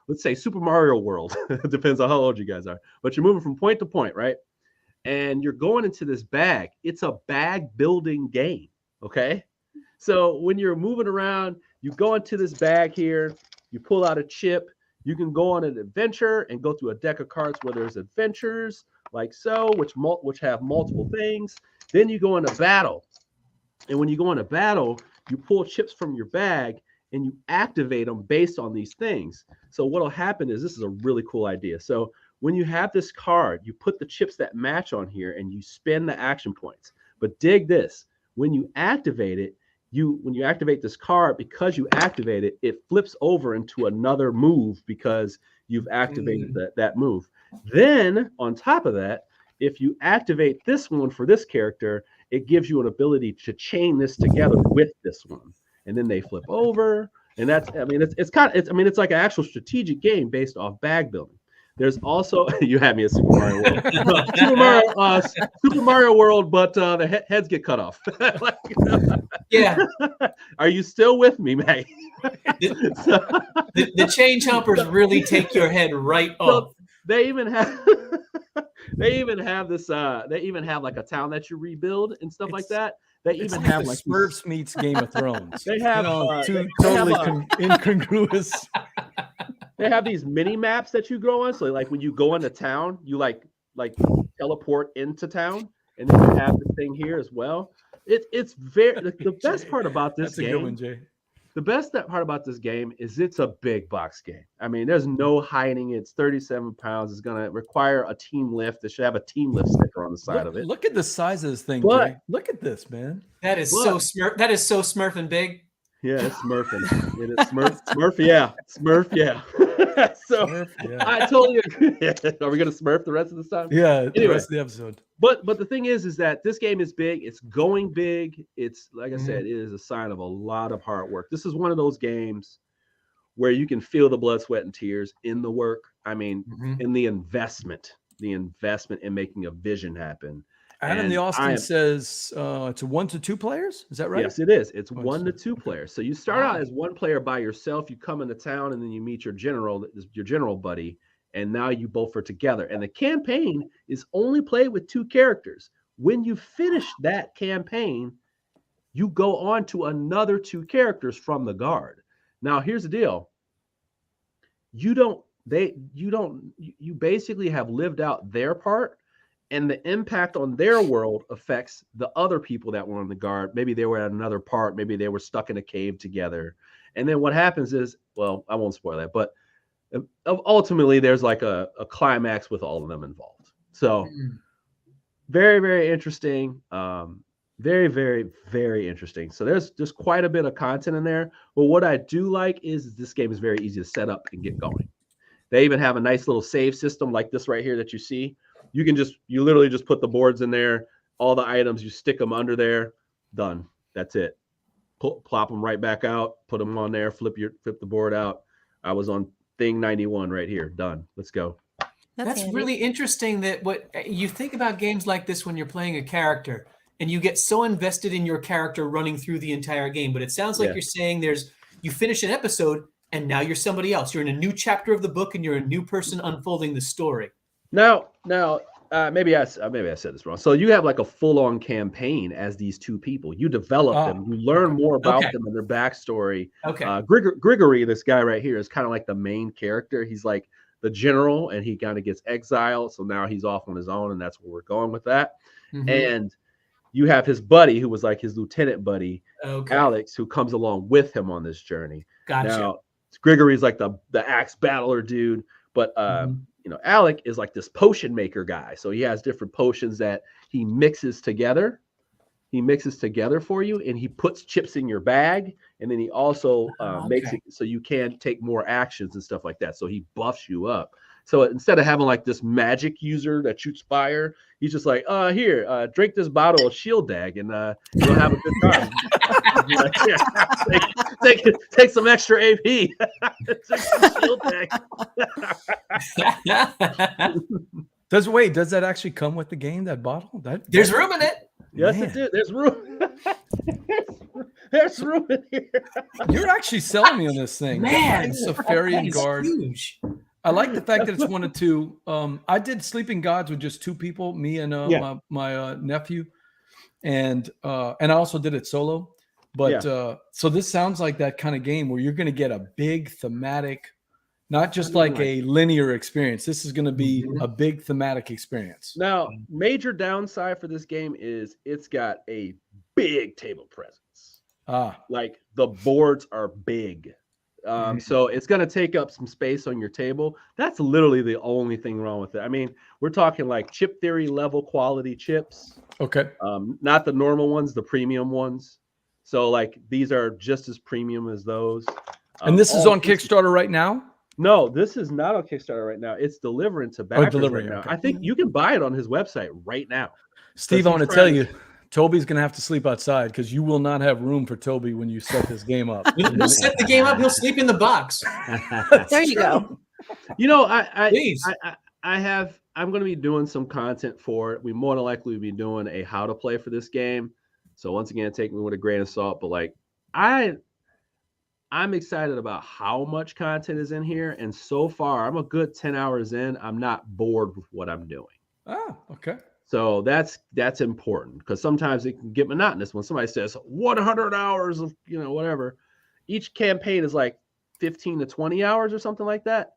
let's say, Super Mario World. It depends on how old you guys are. But you're moving from point to point, right? And you're going into this bag. It's a bag building game, okay? So when you're moving around, you go into this bag here, you pull out a chip, you can go on an adventure and go through a deck of cards where there's adventures like so, which have multiple things. Then you go into battle. And when you go into battle, you pull chips from your bag and you activate them based on these things. So what'll happen is, this is a really cool idea. So when you have this card, you put the chips that match on here and you spend the action points. But dig this, when you activate it, when you activate this card, because you activate it, it flips over into another move because you've activated that move. Then on top of that, if you activate this one for this character, it gives you an ability to chain this together with this one, and then they flip over. And that's, I mean, it's like an actual strategic game based off bag building. There's also, you had me at Super Mario World. Super Mario World, but the heads get cut off. Yeah. Are you still with me, Maggie? The chain chompers really take your head right off. They even have this. They even have like a town that you rebuild and stuff like that. They even have like Smurfs meets Game of Thrones. They have two totally incongruous. They have these mini maps that you go on. So like when you go into town, you like teleport into town, and then you have this thing here as well. It's very the best part about this game. That's a good one, Jay. The best part about this game is it's a big box game. I mean, there's no hiding it. It's 37 pounds. It's going to require a team lift. It should have a team lift sticker on the side of it. Look at the size of this thing, Jay. Look at this, man. That is so smurfing big. Yeah, it's smurfing. It is Smurf, yeah. Smurf, yeah. So Smurf, yeah. I totally agree. Are we going to Smurf the rest of this time? Yeah, the rest of the episode. But the thing is that this game is big. It's going big. It's, like I said, it is a sign of a lot of hard work. This is one of those games where you can feel the blood, sweat, and tears in the work. I mean, in the investment in making a vision happen. Adam the Austin says it's 1 to 2 players. Is that right? Yes, it is. It's 1 to 2 players. So you start out as one player by yourself. You come into town, and then you meet your general buddy, and now you both are together. And the campaign is only played with 2 characters. When you finish that campaign, you go on to another 2 characters from the guard. Now, here's the deal. You basically have lived out their part. And the impact on their world affects the other people that were on the guard. Maybe they were at another part. Maybe they were stuck in a cave together. And then what happens is, well, I won't spoil that, but ultimately there's like a climax with all of them involved. So very, very interesting. Very, very, very interesting. So there's just quite a bit of content in there. But what I do like is this game is very easy to set up and get going. They even have a nice little save system like this right here that you see. You literally just put the boards in there, all the items, you stick them under there, done. That's it. Plop them right back out, put them on there, flip the board out. I was on thing 91 right here. Done. Let's go. That's really interesting that what you think about games like this when you're playing a character and you get so invested in your character running through the entire game. But it sounds like you're saying you finish an episode and now you're somebody else. You're in a new chapter of the book and you're a new person unfolding the story. Now, maybe I said this wrong. So you have like a full-on campaign as these 2 people. You develop them. You learn more about them and their backstory. Okay. Grigory, this guy right here, is kind of like the main character. He's like the general, and he kind of gets exiled. So now he's off on his own, and that's where we're going with that. And you have his buddy, who was like his lieutenant buddy, Alex, who comes along with him on this journey. Gotcha. Now, Grigory's like the axe battler dude. But you know, Alec is like this potion maker guy. So he has different potions that he mixes together. He mixes together for you, and he puts chips in your bag, and then he also makes it so you can take more actions and stuff like that. So he buffs you up. So instead of having like this magic user that shoots fire, he's just like, here, drink this bottle of Shield Dag, and you'll have a good time. Like, take some extra AP. Take some Shield Dag. Does that actually come with the game? That bottle? There's room in it. Yes, it did. There's room. There's room in here. You're actually selling me on this thing. Man, Isofarian Guard. Huge. I like the fact that it's 1 and 2. I did Sleeping Gods with just 2 people, me and my nephew, and I also did it solo. But so this sounds like that kind of game where you're going to get a big thematic, not just like a linear experience. This is going to be a big thematic experience. Now, major downside for this game is it's got a big table presence. Like the boards are big. So it's going to take up some space on your table. That's literally the only thing wrong with it. I mean, we're talking like Chip Theory level quality chips. Okay. Not the normal ones, the premium ones. So like these are just as premium as those. And this is on Kickstarter right now? No, this is not on Kickstarter right now. It's delivering to backers right now. Okay. I think you can buy it on his website right now. Steve, I want to tell you, Toby's going to have to sleep outside because you will not have room for Toby when you set this game up. He'll set the game up. He'll sleep in the box. There you go. You know, I'm going to be doing some content for it. We more than likely will be doing a how to play for this game. So once again, take me with a grain of salt. But like, I'm excited about how much content is in here. And so far, I'm a good 10 hours in. I'm not bored with what I'm doing. Oh, okay. So that's important because sometimes it can get monotonous when somebody says 100 hours of, whatever. Each campaign is like 15 to 20 hours or something like that.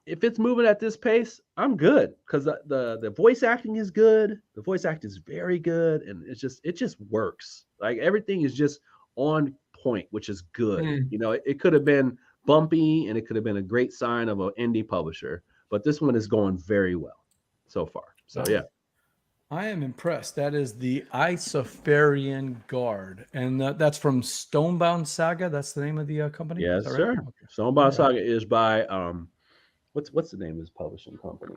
If it's moving at this pace, I'm good because the voice acting is good. The voice acting is very good. And it just works. Like everything is just on point, which is good. It could have been bumpy and it could have been a great sign of an indie publisher, but this one is going very well so far. So yeah, I am impressed. That is the Isofarian Guard, and that's from Stonebound Saga. That's the name of the company. Yes, right? sir. Okay. Stonebound Saga is by what's the name of his publishing company?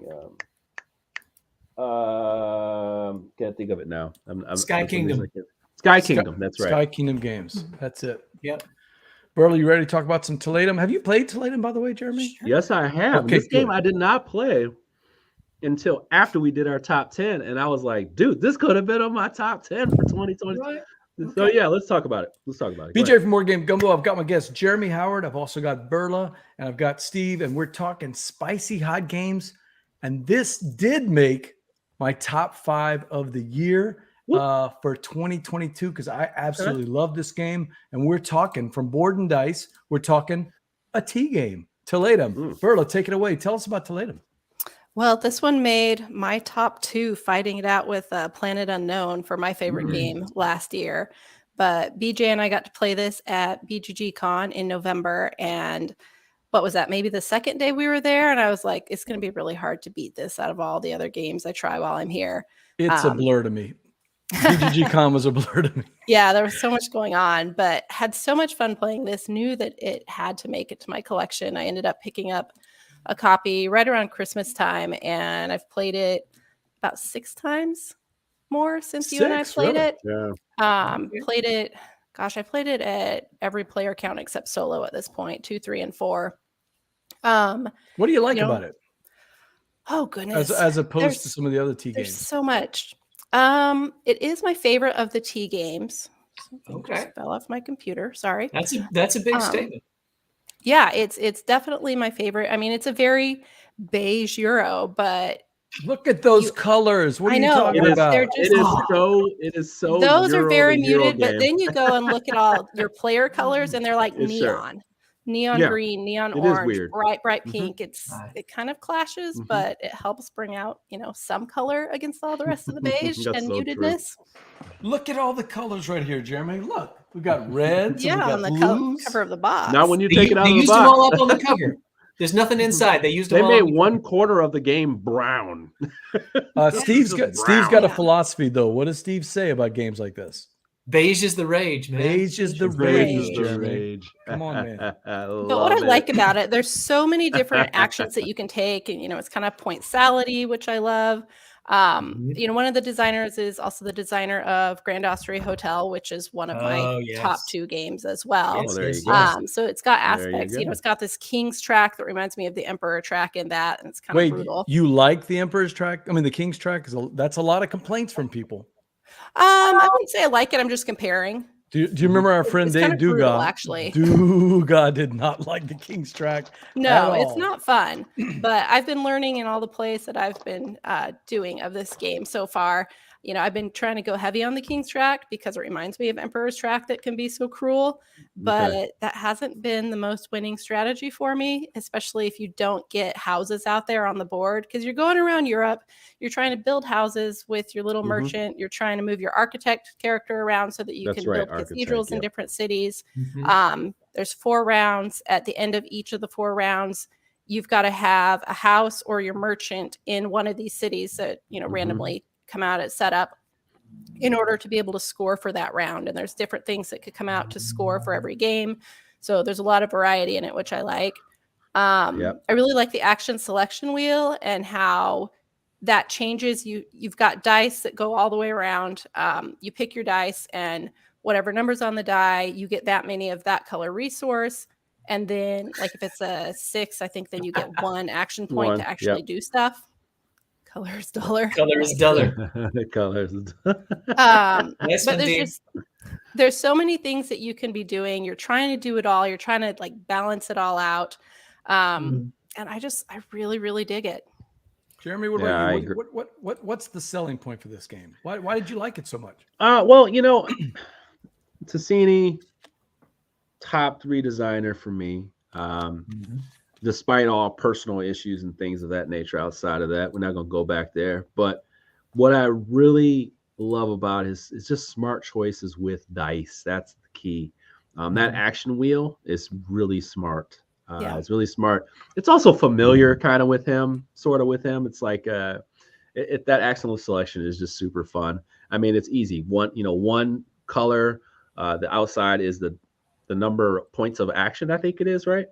Can't think of it now. Sky Kingdom. Sky Kingdom. That's right. Sky Kingdom Games. That's it. Yep. Burley, you ready to talk about some Tiletum? Have you played Tiletum, by the way, Jeremy? Yes, I have. Okay, this game I did not play until after we did our top 10, and I was like, dude, this could have been on my top 10 for 2020. Right. So yeah, let's talk about it. BJ from Board Game Gumbo. I've got my guest Jeremy Howard. I've also got Burla, and I've got Steve, and we're talking spicy hot games. And this did make my top 5 of the year for 2022 because I absolutely love this game. And we're talking from Board and Dice. We're talking a tea game, Tiletum. Burla, take it away. Tell us about Tiletum. Well, this one made my top 2 fighting it out with Planet Unknown for my favorite game last year. But BJ and I got to play this at BGG Con in November. And what was that? Maybe the second day we were there. And I was like, it's going to be really hard to beat this out of all the other games I try while I'm here. It's a blur to me. BGG Con was a blur to me. Yeah, there was so much going on, but had so much fun playing this. Knew that it had to make it to my collection. I ended up picking up a copy right around Christmas time, and I've played it about 6 times more since you and I played it. Yeah. Played it. Gosh, I played it at every player count except solo at this point, 2, 3, and 4. What do you like about it? Oh goodness! As opposed to some of the other tea games, there's so much. It is my favorite of the tea games. Okay, just fell off my computer. Sorry. That's a big statement. Yeah, it's definitely my favorite. I mean, it's a very beige Euro, but look at those colors. What are you talking about? They're just, it is so. Those are very muted, game. but then you go and look at all your player colors, and they're like neon green, neon orange, bright pink. It kind of clashes, but it helps bring out some color against all the rest of the beige and mutedness. Look at all the colors right here, Jeremy. Look, we got reds. Yeah, we got on the blues. cover of the box. Now, when you take it out They of the used box, them all up on the cover. There's nothing inside. They used They them all. made 1/4 of the game brown. Steve's got brown. a philosophy though. What does Steve say about games like this? Beige is the rage, man. Beige is the Rage is rage. the Jeremy. rage. Come on, man. But what I like about it, there's so many different actions that you can take, and it's kind of point salad-y, which I love. One of the designers is also the designer of Grand Austria Hotel, which is one of my top 2 games as well. Oh, there you go. So it's got There you aspects. go. It's got this King's track that reminds me of the Emperor track in that, and it's kind of brutal. You like the Emperor's track? I mean, the King's track, that's a lot of complaints from people. I wouldn't say I like it. I'm just comparing. Do you remember our friend It's Dave kind of brutal, Duga? actually. Duga did not like the King's track. No, at it's all. not fun. But I've been learning in all the plays that I've been doing of this game so far. I've been trying to go heavy on the King's track because it reminds me of Emperor's track that can be so cruel. But that hasn't been the most winning strategy for me, especially if you don't get houses out there on the board. Because you're going around Europe, you're trying to build houses with your little merchant. You're trying to move your architect character around so that you can build cathedrals in different cities. There's 4 rounds. At the end of each of the 4 rounds, you've got to have a house or your merchant in one of these cities that randomly come out at setup in order to be able to score for that round. And there's different things that could come out to score for every game. So there's a lot of variety in it, which I like. I really like the action selection wheel and how that changes. You've got dice that go all the way around. You pick your dice, and whatever number's on the die, you get that many of that color resource. And then, like, if it's a 6, I think then you get 1 action point to actually do stuff. Color is duller. Color is duller. Colors. But there's so many things that you can be doing. You're trying to do it all. You're trying to balance it all out. And I really, really dig it. Jeremy, what about you? What's the selling point for this game? Why did you like it so much? Well, Tassini, top 3 designer for me. Despite all personal issues and things of that nature outside of that, we're not going to go back there. But what I really love about is just smart choices with dice. That's the key. That action wheel is really smart. It's really smart. It's also familiar kind of with him, sort of with him. It's like that action selection is just super fun. I mean, it's easy. One color, the outside is the number of points of action, I think it is, right?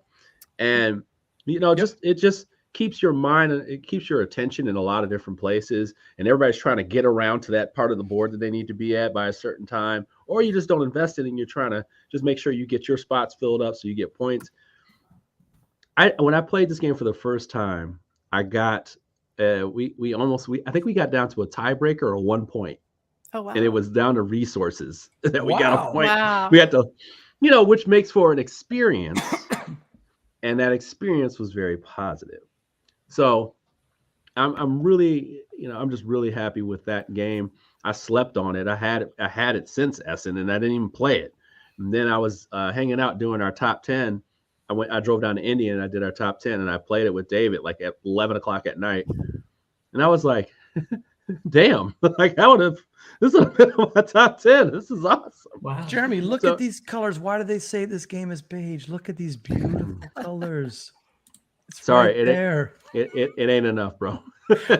And it just keeps your mind, it keeps your attention in a lot of different places, and everybody's trying to get around to that part of the board that they need to be at by a certain time, or you just don't invest in it and you're trying to just make sure you get your spots filled up so you get points. When I played this game for the first time, I got I think we got down to a tiebreaker or 1 point. Oh wow. And it was down to resources that we got a point. Wow. We had to, which makes for an experience. And that experience was very positive. So I'm really, I'm just really happy with that game. I slept on it. I had it since Essen, and I didn't even play it. And then I was hanging out doing our top 10. I drove down to India and I did our top 10, and I played it with David like at 11 o'clock at night. And I was like, damn, like this would have been on my top 10. This is awesome. Wow. Jeremy, look at these colors. Why do they say this game is beige? Look at these beautiful colors. It's sorry, right there. It ain't enough, bro.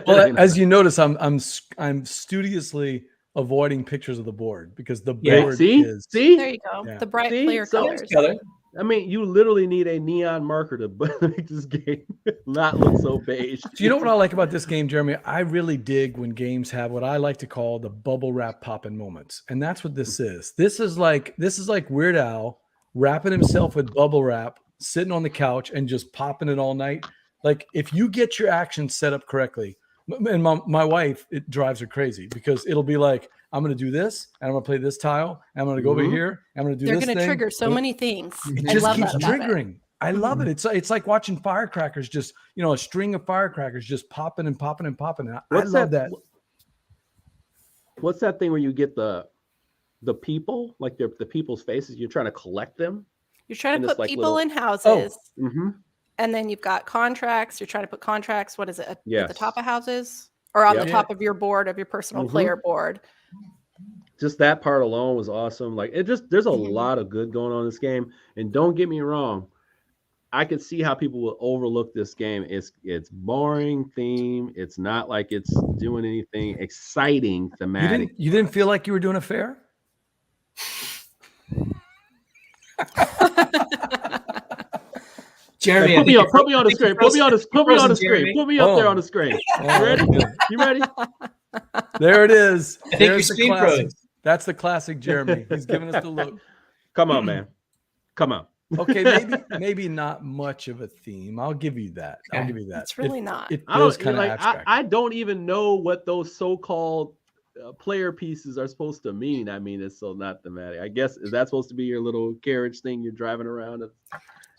Well, as you notice, I'm studiously avoiding pictures of the board because the board is. See? There you go. Yeah. The bright See? clear So- colors. I mean, you literally need a neon marker to make this game not look so beige. Do you know what I like about this game, Jeremy? I really dig when games have what I like to call the bubble wrap popping moments, and that's what this is. This is like Weird Al wrapping himself with bubble wrap, sitting on the couch and just popping it all night. Like if you get your action set up correctly, and my wife, it drives her crazy because it'll be like, I'm going to do this, and I'm going to play this tile, and I'm going to go over here, and I'm going to do They're this going to thing. trigger so many things. It I just love keeps that about it. triggering. I love it. It's like watching firecrackers, just a string of firecrackers just popping and popping and popping. And I love that. What's that thing where you get the people, like the people's faces? You're trying to collect them. You're trying to And put it's like people little- in houses, Mm-hmm. and then you've got contracts. You're trying to put contracts. What is it? At the Yes. top of houses or on the Yep. top of your board, of your personal Mhm. player board? Just that part alone was awesome. Like there's a lot of good going on in this game. And don't get me wrong, I could see how people will overlook this game. It's boring theme. It's not like it's doing anything exciting thematic. You didn't feel like you were doing a fair? Jeremy, Hey, put me on the screen. Put me on the screen. Put me up there on the screen. You ready? You ready? There it is. I think There's you're the Speed classic. Pros. That's the classic Jeremy. He's giving us the look. Come on, man. Come on. Okay, maybe not much of a theme. I'll give you that. I'll give you that. It's really not. It I feels don't kind of like. abstract. I don't even know what those so-called player pieces are supposed to mean. I mean, it's so not thematic. I guess is that supposed to be your little carriage thing you're driving around?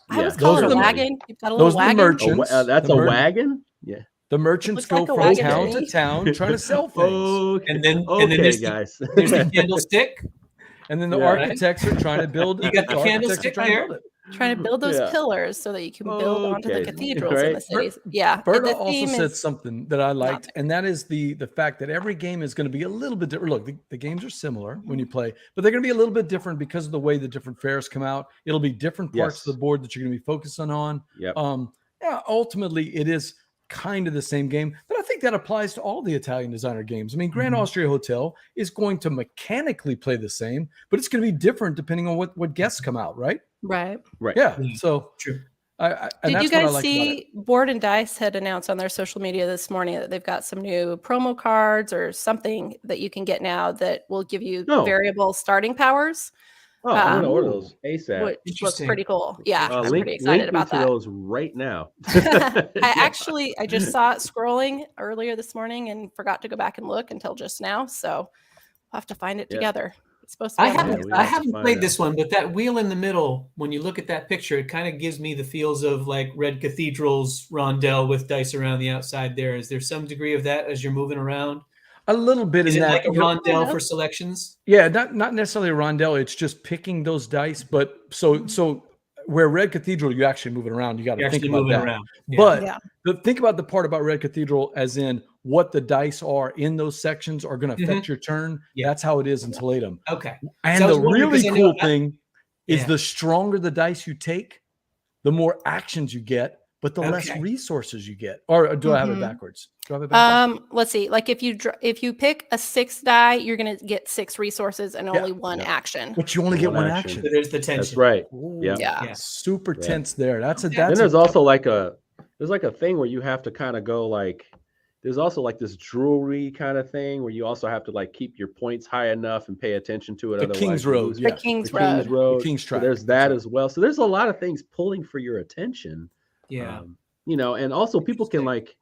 I was called Those a are the- wagon. You've got a little those are the wagon. merchants. That's The a mer- wagon. Yeah. The merchants It go looks like a from wagon town to to me. town trying to sell things. Okay. And then Okay, there's guys. there's the candlestick. And then the Yeah. architects are trying to build. You got the architects are candlestick trying to there. build it. Trying to build those Yeah. pillars so that you can build onto the Okay, cathedrals in the right. cities. Yeah. Berta the also theme said is something that I liked, there. and that is the fact that every game is going to be a little bit different. Look, the games are similar when you play, but they're going to be a little bit different because of the way the different fairs come out. It'll be different parts Yes. of the board that you're going to be focusing on. Yep. Yeah, ultimately, it is kind of the same game, but I think that applies to all the Italian designer games. I mean, Grand Austria Hotel is going to mechanically play the same, but it's going to be different depending on what guests come out, right? Right. Right. Yeah. Yeah. So True. and Did that's you what I guys like about it. see Board and Dice had announced on their social media this morning that they've got some new promo cards or something that you can get now that will give you No. variable starting powers, Oh, I'm gonna Um, order those ASAP. which looks Interesting. pretty cool. Yeah, I'm link, pretty excited link about me to that. those right now. I just saw it scrolling earlier this morning and forgot to go back and look until just now. So we'll have to find it Yeah. together. It's supposed to be I on Yeah, haven't we there. I have to haven't find played out. this one, but that wheel in the middle, when you look at that picture, it kind of gives me the feels of like Red Cathedral's rondelle with dice around the outside there. Is there some degree of that as you're moving around? A little bit Is in it that. like a you know, rondelle for selections? Yeah, not necessarily a rondelle. It's just picking those dice. But so where Red Cathedral, you actually move it around. You got You're to think actually about moving that. around. Yeah. But Yeah. think about the part about Red Cathedral, as in what the dice are in those sections are going to affect your turn. Yeah. That's how it is in Tiletum. Okay. And So I was the wondering, really 'cause I know cool thing is Yeah. the stronger the dice you take, the more actions you get, but the less Okay. resources you get. Or do I have it Mhm. backwards? Do I have it backwards? Let's see. Like if you pick a 6 die, you're gonna get 6 resources and Yeah. only 1 action. But you only get One one action. action. So there's the tension. That's right. Ooh, Yeah. Yeah. Super Yeah. tense there. That's a Okay. that's Then a there's also like a thing where you have to kind of go like there's also like this jewelry kind of thing where you also have to like keep your points high enough and pay attention to it. The Otherwise King's you Road, lose yeah. The King's the Road. King's Road. The King's So Track, there's that's that right. as well. So there's a lot of things pulling for your attention. Yeah. You know, and also people can Interesting. like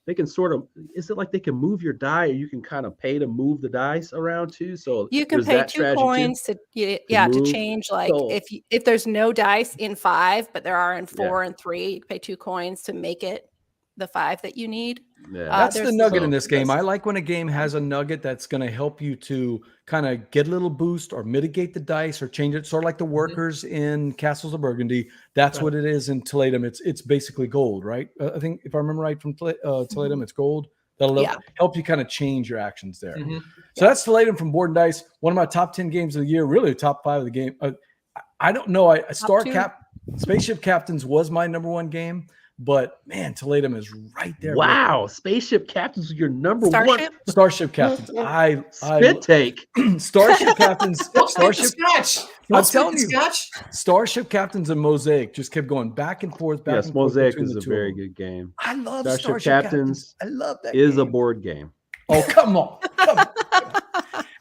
they can sort of is it like they can move your die or you can kind of pay to move the dice around too. So You can there's pay that 2 strategy too. coins to to move. change like So- if there's no dice in 5, but there are in 4 Yeah. and 3, you pay 2 coins to make it the 5 that you need. Yeah. That's the there's nugget so- in this game. I that's- like when a game has a nugget that's going to help you to kind of get a little boost or mitigate the dice or change it. Sort of like the workers in Castles of Burgundy. That's Right. what it is in Tiletum. It's basically gold, right? I think if I remember right from Tiletum, it's gold. That'll Yeah. help you kind of change your actions there. Mhm. So that's Tiletum from Board and Dice. One of my top 10 games of the year, really top 5 of the game. I don't know. Spaceship Captains was my number 1 game, but man, Tiletum is right there. with it. Wow, Spaceship Captains are your number Starship? one Starship Captains. I spit take. Starship Captains. Don't spit the Starship. scotch. I'm Don't spit telling the you. scotch. Starship Captains and Mosaic just kept going back and forth. Back Yes, and forth Mosaic between is the a two of very them. good game. I love Starship Starship Captains I love that. Is a game. board game. Oh, come on. Come on.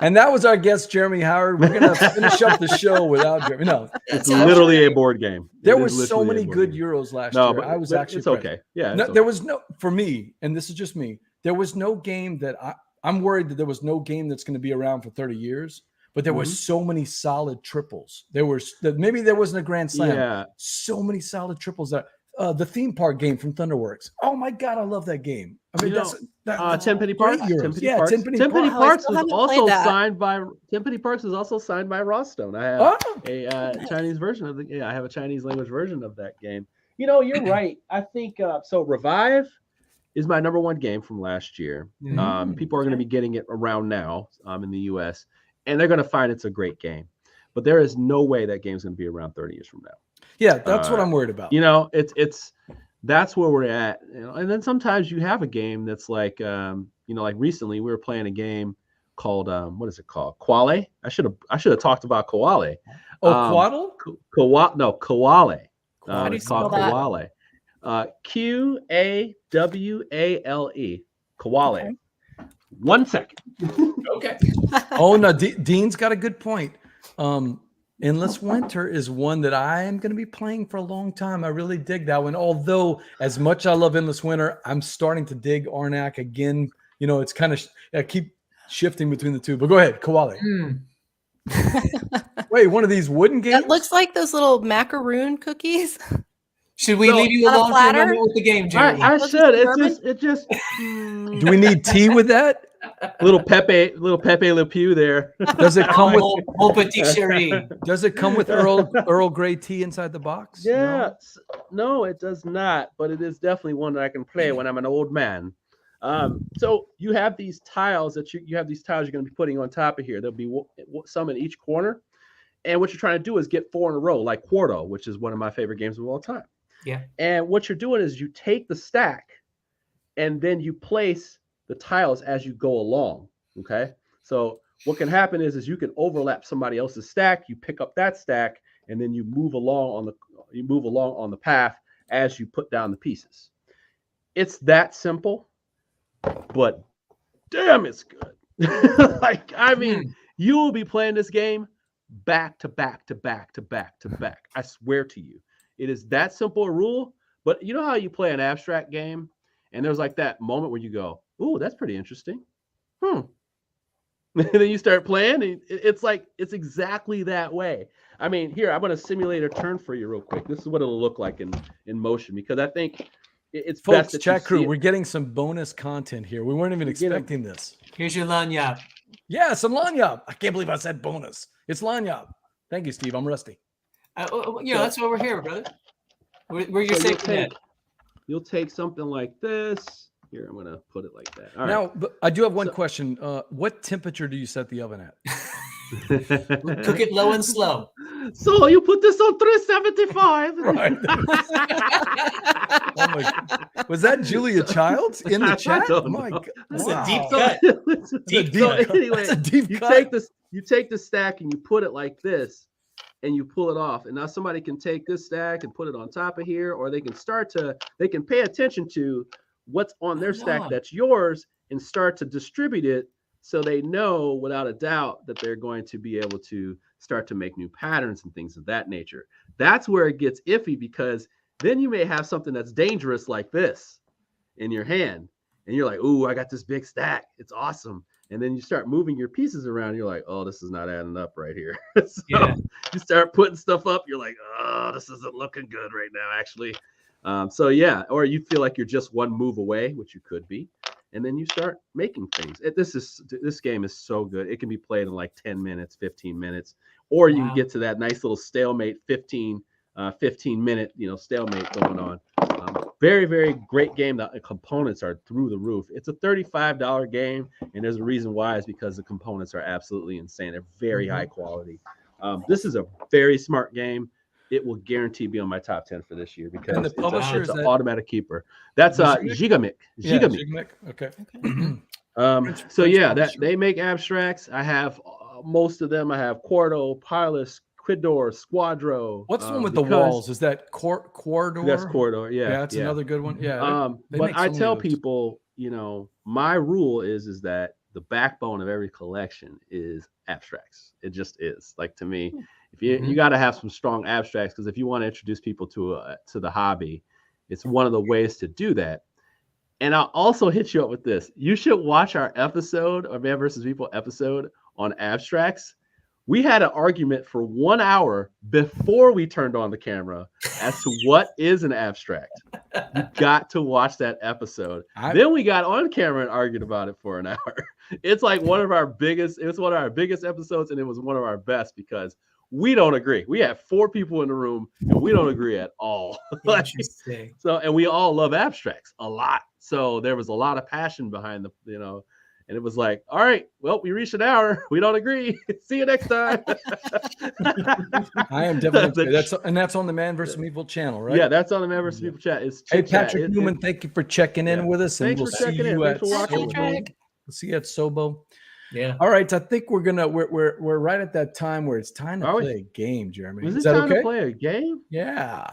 And that was our guest, Jeremy Howard. We're gonna finish up the show without Jeremy. No, It's literally a board game. there It were is so literally a many board good game. Euros last No, year. but I was but actually it's impressed. okay. Yeah, No, it's there okay. was no, for me, and this is just me, there was no game that I'm worried that there was no game that's going to be around for 30 years, but there were so many solid triples. Maybe there wasn't a grand slam. Yeah, So many solid triples that the theme park game from Thunderworks. Oh my God, I love that game. I mean, You know, that's 10 Penny great Parks. Euros. 10 Penny Yeah, Parks. 10 Penny 10 Penny Parks. Parks Oh, I is still haven't also played that. signed by 10 Penny Parks is also signed by Rostone. I have Oh. a Chinese version of I have a Chinese language version of that game. You know, you're right. I think so. Revive is my number 1 game from last year. People are going to be getting it around now in the US, and they're going to find it's a great game. But there is no way that game's going to be around 30 years from now. Yeah, that's what I'm worried about. You know, it's that's where we're at. You know? And then sometimes you have a game that's like, you know, like recently we were playing a game called what is it called? Quale. I should have talked about Quale. Quaddle? Quale. How do you It's called spell that? Quale. Quawale. Quale. Okay. 1 second. Okay. Oh no, Dean's got a good point. Endless Winter is one that I am going to be playing for a long time. I really dig that one. Although, as much I love Endless Winter, I'm starting to dig Arnak again. You know, it's kind of I keep shifting between the two. But go ahead, Koale. Wait, one of these wooden games? It looks like those little macaroon cookies. Should we leave you on a alone for a platter? moment with the game, Jeremy? I Was should. it It just Do we need tea with that? little Pepe Le Pew there. Does it come with Mon petit chéri. Does it come with Earl Grey tea inside the box? Yeah, no, it does not, but it is definitely one that I can play when I'm an old man. So you have these tiles that you have these tiles you're going to be putting on top of here. There'll be some in each corner, and what you're trying to do is get 4 in a row, like Quarto, which is one of my favorite games of all time. Yeah. And what you're doing is you take the stack, and then you place the tiles as you go along. Okay, so what can happen is you can overlap somebody else's stack. You pick up that stack, and then you move along on the path as you put down the pieces. It's that simple, but damn, it's good. Like, I mean, you will be playing this game back to back to back to back to back. I swear to you, it is that simple a rule. But you know how you play an abstract game, and there's like that moment where you go, "Ooh, that's pretty interesting." And then you start playing, and it's exactly that way. I mean, here, I'm going to simulate a turn for you real quick. This is what it'll look like in motion, because I think it's best Folks, that chat you crew, see it. we're getting some bonus content here. We weren't even expecting this. Here's your lanyard. Yeah, some lanyard. I can't believe I said bonus. It's lanyard. Thank you, Steve. I'm rusty. That's why we're here, brother. We're your So safety net. you'll take something like this. Here, I'm going to put it like that. All Now, right. but I do have one question. What temperature do you set the oven at? Cook it low and slow. So you put this on 375. Right. Oh my, was that Julia Childs in the chat? don't Oh my know. God. That's Wow. a deep So- cut. Deep so cut. anyway, That's a deep you cut. take the stack and you put it like this, and you pull it off. And now somebody can take this stack and put it on top of here, or they can pay attention to what's on their stack that's yours and start to distribute it, so they know without a doubt that they're going to be able to start to make new patterns and things of that nature. That's where it gets iffy, because then you may have something that's dangerous like this in your hand, and you're like, "Ooh, I got this big stack. It's awesome." And then you start moving your pieces around. You're like, "Oh, this is not adding up right here." So you start putting stuff up. You're like, "Oh, this isn't looking good right now, actually." So yeah, or you feel like you're just one move away, which you could be, and then you start making things. This game is so good. It can be played in like 10 minutes, 15 minutes, or you can get to that nice little stalemate 15 minute, stalemate going on. Very, very great game. The components are through the roof. It's a $35 game, and there's a reason why. Is because the components are absolutely insane. They're very high quality. This is a very smart game. It will guarantee be on my top 10 for this year, because And the publisher it's is an that- automatic keeper. That's Gigamic. Yeah, Gigamic. Okay. So yeah, publisher. they make abstracts. I have most of them. I have Quarto, Pilus, Quidor, Squadro. What's the one with the walls? Is that Corridor? That's Quarto. Yeah, that's another good one. Yeah. they but make so I many tell of those. people, my rule is that the backbone of every collection is abstracts. It just is. Like, to me, if you got to have some strong abstracts, because if you want to introduce people to the hobby, it's one of the ways to do that. And I'll also hit you up with this. You should watch our episode, our Man vs. Meeple episode on abstracts. We had an argument for 1 hour before we turned on the camera as to what is an abstract. You got to watch that episode. Then we got on camera and argued about it for an hour. It's like one of our biggest episodes, and it was one of our best, because we don't agree. We have 4 people in the room, and we don't agree at all. Interesting. And we all love abstracts a lot. So there was a lot of passion behind And it was like, all right, well, we reached an hour. We don't agree. See you next time. I am definitely that's on the Man vs. Meeple channel, right? Yeah, that's on the Man vs. Meeple chat. It's Hey, chit chat. Patrick Newman, thank you for checking in with us. And Thanks we'll for see checking in. you Thanks at for watching. Patrick. We'll see you at Sobo. Yeah. All right, I think we're right at that time where it's time to play a game, Jeremy. Is Is it that time okay? to play a game? Yeah,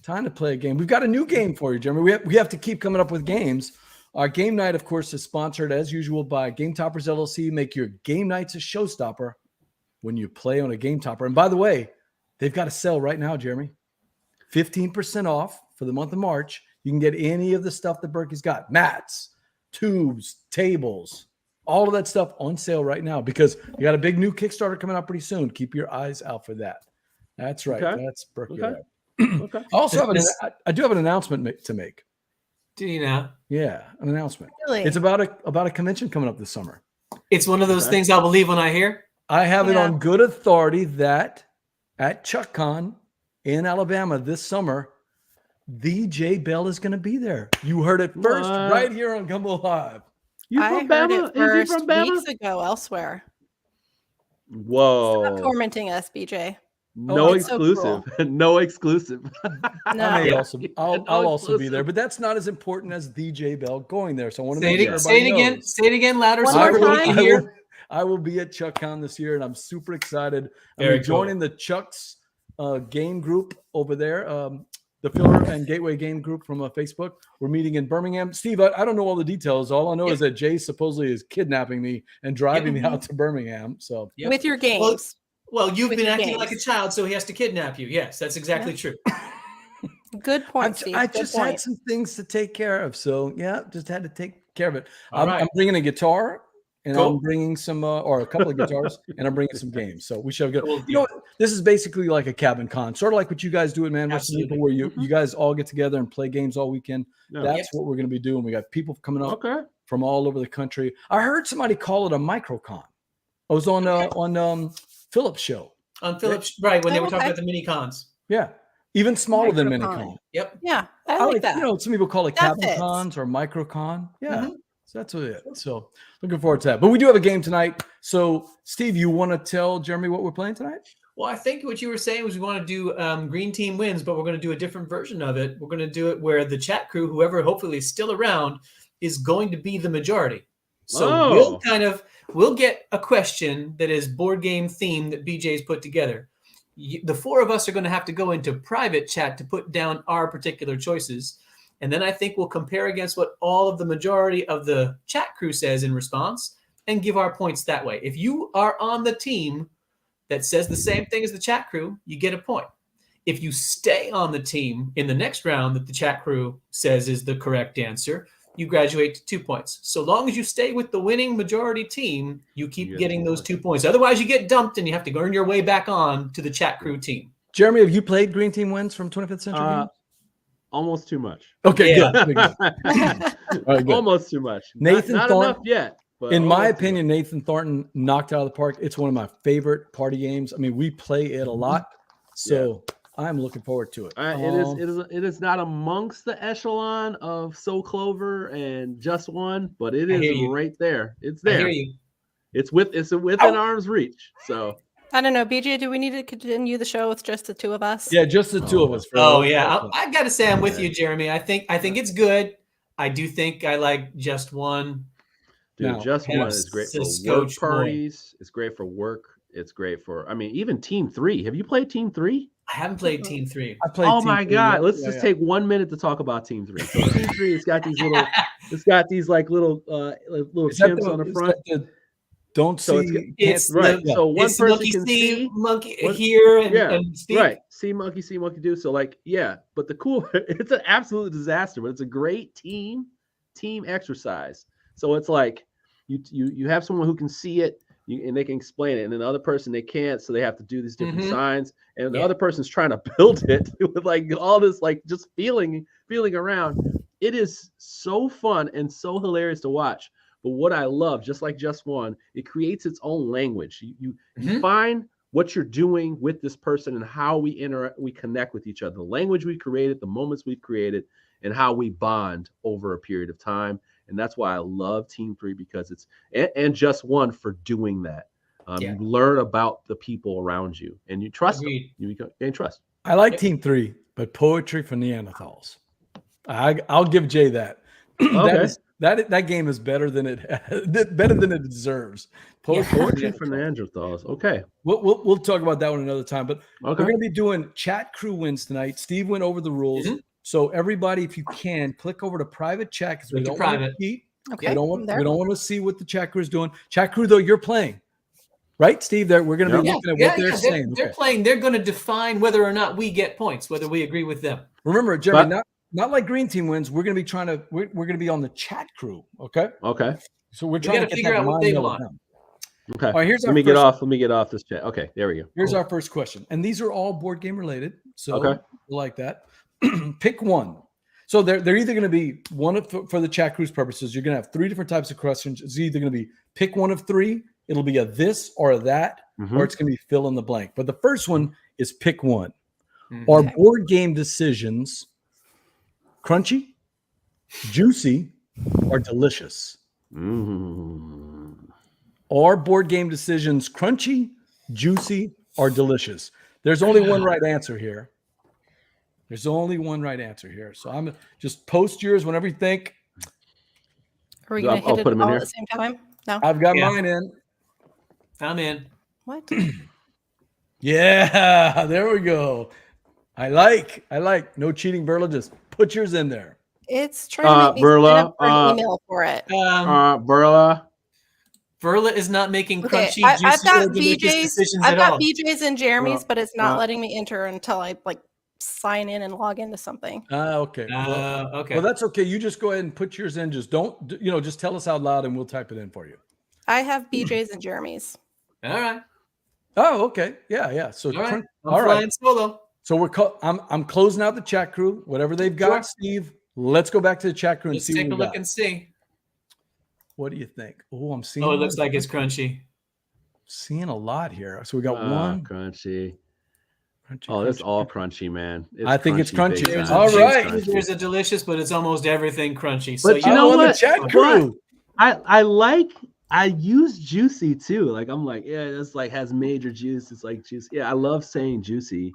time to play a game. We've got a new game for you, Jeremy. We have to keep coming up with games. Our game night, of course, is sponsored as usual by Game Toppers LLC. Make your game nights a showstopper when you play on a Game Topper. And by the way, they've got a sale right now, Jeremy. 15% off for the month of March. You can get any of the stuff that Berkey's got. Mats, tubes, tables, all of that stuff on sale right now because we got a big new Kickstarter coming out pretty soon. Keep your eyes out for that. That's right. Okay. That's Berkey. Okay. Okay. I also I do have an announcement to make. Do you now? Yeah, an announcement. Really? It's about a convention coming up this summer. It's one of those things I'll believe when I hear. I have it Yeah. on good authority that at ChuckCon in Alabama this summer, DJ Bell is going to be there. You heard it first What? right here on Gumbo Live. You I from heard Bama? it first Is he from Bama? weeks ago elsewhere. Stop Whoa. tormenting us, BJ. No it's so exclusive. No exclusive. No. I may Yeah. also, I'll No also be exclusive. there, but that's not as important as DJ Bell going there. So I want to Say make it, sure say it everybody again. knows. Say it again louder One so more everyone time. can hear. I will be at ChuckCon this year, and I'm super excited. Very I'm joining the Chuck's game group over there, the Filler and Gateway game group from Facebook. We're meeting in Birmingham. Steve, I don't know all the details. All I know is that Jay supposedly is kidnapping me and driving me out to Birmingham. So Yep. With your games. Well, you've With been your acting games. like a child, so he has to kidnap you. Yes, that's exactly true. Good point, Steve. I Good just point. had some things to take care of. So yeah, just had to take care of it. All right. I'm bringing a guitar. And Cool. I'm bringing some, or a couple of guitars, and I'm bringing some games. So we should have good. Cool. You know, what? This is basically like a cabin con, sort of like what you guys do at Man vs. Absolutely. Meeple, where you guys all get together and play games all weekend. No. That's what we're going to be doing. We got people coming up Okay. from all over the country. I heard somebody call it a microcon. I was on Philip's show. On Phillips, right, when they Oh, were talking okay. about the mini cons. Yeah, even smaller than Microcon. minicon. Yep. Yeah, I like that. You know, some people call it That cabin fits. cons or microcon. Yeah. Mhm. So that's what it is. So looking forward to that. But we do have a game tonight. So Steve, you want to tell Jeremy what we're playing tonight? Well, I think what you were saying was we want to do green team wins, but we're going to do a different version of it. We're going to do it where the chat crew, whoever hopefully is still around, is going to be the majority. So Oh. we'll get a question that is board game themed that BJ's put together. The four of us are going to have to go into private chat to put down our particular choices. And then I think we'll compare against what all of the majority of the chat crew says in response and give our points that way. If you are on the team that says the same thing as the chat crew, you get a point. If you stay on the team in the next round that the chat crew says is the correct answer, you graduate to 2 points. So long as you stay with the winning majority team, you keep You get getting 2 those points. 2 points. Otherwise, you get dumped and you have to earn your way back on to the chat crew team. Jeremy, have you played Green Team Wins from 25th Century Games? Almost too much. Okay, yeah. good. Good. All right, good. Almost too much. Nathan not Thorne- enough yet. But In my almost too opinion, Nathan Thornton knocked it out of the park. It's one of my favorite party games. I mean, we play it a lot. So I'm looking forward to it. It is not amongst the echelon of So Clover and Just One, but it I is hear you. right there. It's I there. hear you. It's within arm's reach. So I don't know, BJ, do we need to continue the show with just the two of us? Yeah, just the two of us. Oh yeah, I got to say I'm with you, Jeremy. I think it's good. I do think I like Just One. dude, Now, Just One is great for Cisco work parties. It's great for work. It's great for even Team 3. Have you played Team 3? I haven't played Team 3. I played Oh Team my Three, god, yeah, let's yeah, just yeah. take 1 minute to talk about Team 3. So Team 3 has got these little little Is that chimps on the is front. that the don't So see. it's- It's right. the- So one it's person monkey can see, see monkey one- here, and, yeah, and speak. right. See monkey do. So like, yeah, but the cool, it's an absolute disaster, but it's a great team exercise. So it's like you have someone who can see it and they can explain it, and then the other person they can't, so they have to do these different Mhm. signs, and the Yeah. other person's trying to build it with like all this like just feeling around. It is so fun and so hilarious to watch. But what I love, just like Just One, it creates its own language. You Mhm. find what you're doing with this person and how we connect with each other, the language we created, the moments we've created, and how we bond over a period of time. And that's why I love Team 3, because it's and Just One for doing that. You learn about the people around you, and you trust them. You gain trust. I like Team 3, but poetry for Neanderthals. I'll give Jay that. Okay. That game is better than it deserves. Poetry for Neanderthals. Okay. We'll talk about that one another time. But Okay. we're going to be doing chat crew wins tonight. Steve went over the rules. Mm-hmm. So everybody, if you can, click over to private chat, because we don't want to cheat. Okay. We don't want to see what the chat crew is doing. Chat crew, though, you're playing. Right, Steve? We're going to be looking at what they're saying. They're playing. They're going to define whether or not we get points, whether we agree with them. Remember, Jeremy, not like green team wins. We're going to be we're going to be on the chat crew. Okay. Okay. So we're trying to figure out what they want. Okay. All right. Let me get off this chat. Okay. There we go. Here's our first question, and these are all board game related. So we'll like that. Pick one. So they're either going to be for the chat crew's purposes. You're going to have 3 different types of questions. It's either going to be pick one of 3. It'll be a this or a that, or it's going to be fill in the blank. But the first one is pick one. Are board game decisions crunchy, juicy, or delicious? Are board game decisions crunchy, juicy, or delicious? There's only one right answer here. So I'm just post yours whenever you think. Are we going to hit it all at the same time? No. I've got mine in. I'm in. What? Yeah, there we go. I like. No cheating, Berla. Just put yours in there. It's trying to make me sign up for an email for it. Berla is not making crunchy. I've got BJ's and Jeremy's, but it's not letting me enter until I sign in and log into something. Okay. Okay. Well, that's okay. You just go ahead and put yours in. Just don't, just tell us out loud and we'll type it in for you. I have BJ's and Jeremy's. All right. Oh, okay. Yeah. So all right. All right. Solo. So I'm closing out the chat crew. Whatever they've got, sure. Steve. Let's go back to the chat crew and take a look and see. What do you think? Oh, I'm seeing. Oh, it looks like it's crunchy. Seeing a lot here. So we got one crunchy. That's all crunchy, man. I think it's crunchy. All right. There's a delicious, but it's almost everything crunchy. So but you know what? Chat crew. I use juicy too. I'm like, yeah, it's has major juice. It's like juice. Yeah, I love saying juicy,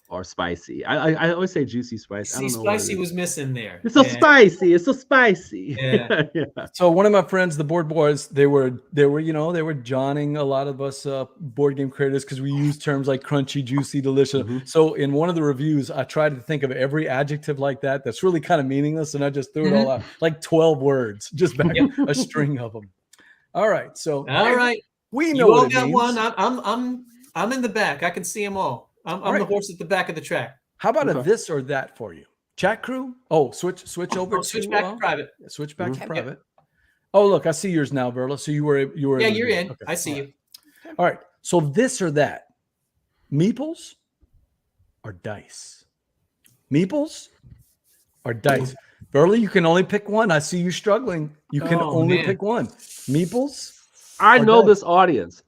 or spicy. I always say juicy, spicy. I don't know spicy was missing there. It's so spicy. It's so spicy. Yeah. Yeah. So one of my friends, the board boys, they were johnning a lot of us board game creators because we use terms like crunchy, juicy, delicious. So in one of the reviews, I tried to think of every adjective like that's really kind of meaningless, and I just threw it all out, like 12 words, just back a string of them. All right. So we know you all what it got means. one. I'm in the back. I can see them all. I'm the horse at the back of the track. How about a this or that for you? Chat crew? Oh, switch over switch back to private. Switch back to private. Oh, look, I see yours now, Berla. So you were Yeah, you're in. Okay. I see you. All right. So this or that. Meeples or dice? Meeples or dice? Berla, you can only pick one. I see you struggling. You can only pick one. Meeples? I know this audience.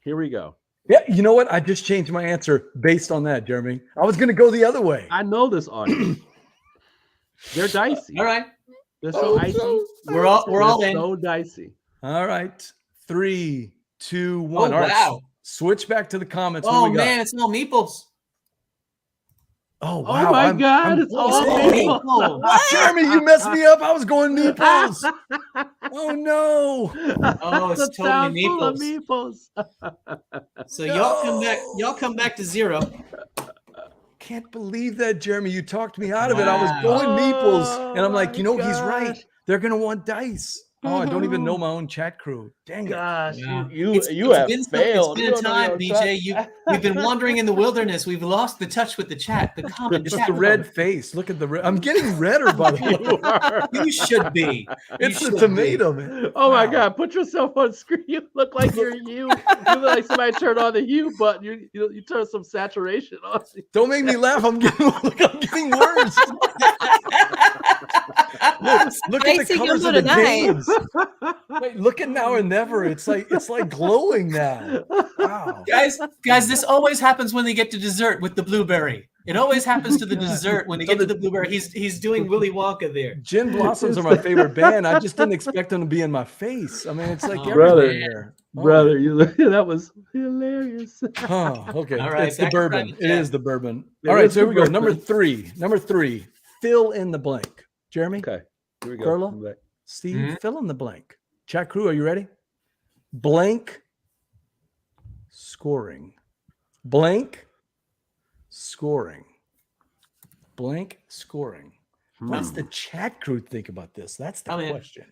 Here we go. Yeah, you know what? I just changed my answer based on that, Jeremy. I was going to go the other way. I know this audience. They're dicey. All right. They're so icy. We're all in. So dicey. All right. 3, 2, 1. Oh, all right. wow. Switch back to the comments. Oh, man, it's all meeples. Oh, wow. Oh, my God. It's all meeples. Jeremy, you messed me up. I was going meeples. Oh, no. Oh, it's totally meeples. So y'all come back to 0. Can't believe that, Jeremy. You talked me out of it. I was going meeples. And I'm like, he's right. They're going to want dice. Oh, I don't even know my own chat crew. Dang it. Gosh, yeah. you have failed. It's been time, BJ. We've been wandering in the wilderness. We've lost the touch with the chat. The common it's chat. The red face. Look at the red. I'm getting redder, by the way. You should be. It's the tomato, man. Oh, my God. Put yourself on screen. You look like you're you. You look like somebody turned on the hue button. You turn some saturation on. Don't make me laugh. I'm getting worse. Look look at the Spicy colors of gumbo the tonight. games. Wait, look at Now or Never. It's like glowing now. Wow. Guys, this always happens when they get to dessert with the blueberry. It always happens to the dessert when they get to the blueberry. He's doing Willy Wonka there. Gin Blossoms are my favorite band. I just didn't expect them to be in my face. I mean, it's like brother, everywhere here. Oh. Brother, that was hilarious. Oh, okay. All right, It's the back to bourbon. private It chat. is the bourbon. It All right, is so here the we go. bourbon. Number three. Fill in the blank. Jeremy, Okay, here we go. Carla? I'm back. Steve, Mhm. fill in the blank. Chat crew, are you ready? Blank scoring. Blank scoring. Blank scoring. What's the chat crew think about this? That's the I'm in. question.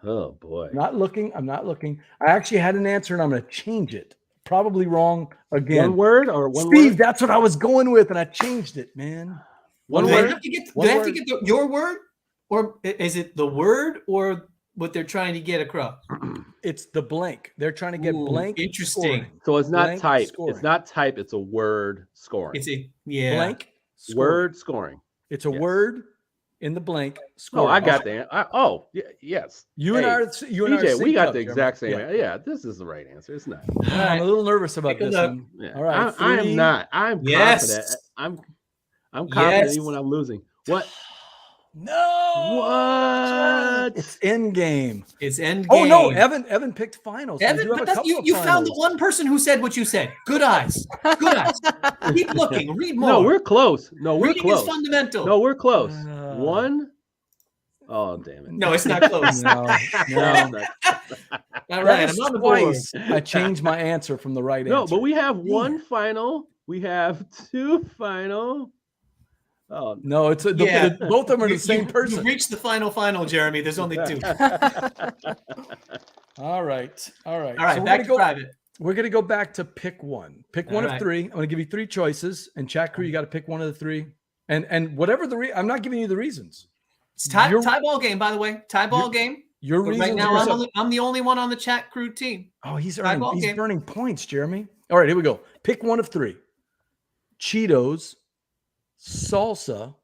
Oh boy. I'm not looking. I actually had an answer and I'm going to change it. Probably wrong again. One word or one Steve, word? that's what I was going with and I changed it, man. One Do they word? have to get, One do they have to word. get your word, or is it the word, or what they're trying to get across? It's the blank. They're trying to get Ooh, blank. interesting. Scoring. So it's not Blank type. scoring. It's not type. It's a word scoring. It's a Blank scoring. Word scoring. It's a Yes. word in the blank. Oh, Scoring. I got the. Yes. You and Hey, I. You and I. are PJ, we synced got up, the Jeremy. exact same. Yeah. Yeah, this is the right answer. It's not. I'm a little nervous about Take a this look. one. Yeah. All right, I am three. not. I'm Yes. confident. I'm confident Yes. even when I'm losing. What? No. What? It's end game. It's end Oh game. no, Evan picked finals. So we Evan, do have but a that's, couple you, of you found the finals. one person who said what you said. Good eyes. Good eyes. Keep looking. Read more. No, we're close. No, we're Reading close. is fundamental. No, we're close. Uh, One. Oh, damn it. No, it's not close. No, No, no. it's not. All That right, is I'm on the board. twice. I changed my answer from the right No, answer. but we have one final. We have two final. Oh, No, it's Yeah. both of them are the same You person. reached the final, Jeremy. There's only two. All right. All right, So back to private. We're gonna go back to pick one. Pick one All of right. three. I'm gonna give you three choices, and chat crew, you got to pick one of the three. And whatever I'm not giving you the reasons. It's tie You're- ball game, by the way. Tie ball game. Your But reasons. right now, yourself- I'm the only one on the chat crew team. Oh, he's tie ball earning. He's game. burning points, Jeremy. All right, here we go. Pick one of three: Cheetos, salsa,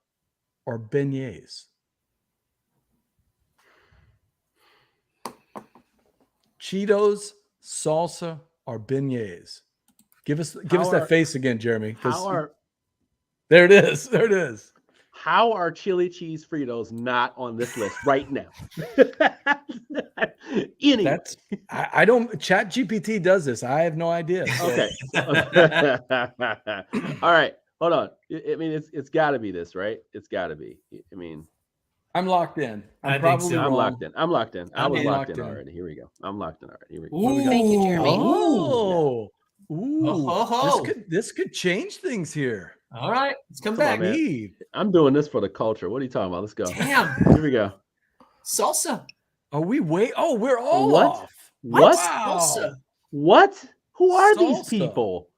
or beignets. Cheetos, salsa, or beignets. Give us that face again, Jeremy. 'cause there it is. There it is. How are chili cheese Fritos not on this list right now? Anyway. That's I don't. Chat GPT does this. I have no idea. So- Okay. All right. Hold on. I mean, it's got to be this, right? It's got to be. I mean, I'm locked in. I I'm think probably so. I'm wrong. locked in. I'm locked in. I I'm was in. locked in Locked in. already. Here we go. I'm locked in already. Here we go. Ooh. Thank you, Jeremy. Oh, ooh. Oh. This could change things here. All right, let's come Come on, back. man. Steve. I'm doing this for the culture. What are you talking about? Let's go. Damn, Here we go. salsa. Are we way? Oh, we're all What? off. What? Wow. Salsa. What? Who are these Salsa. people?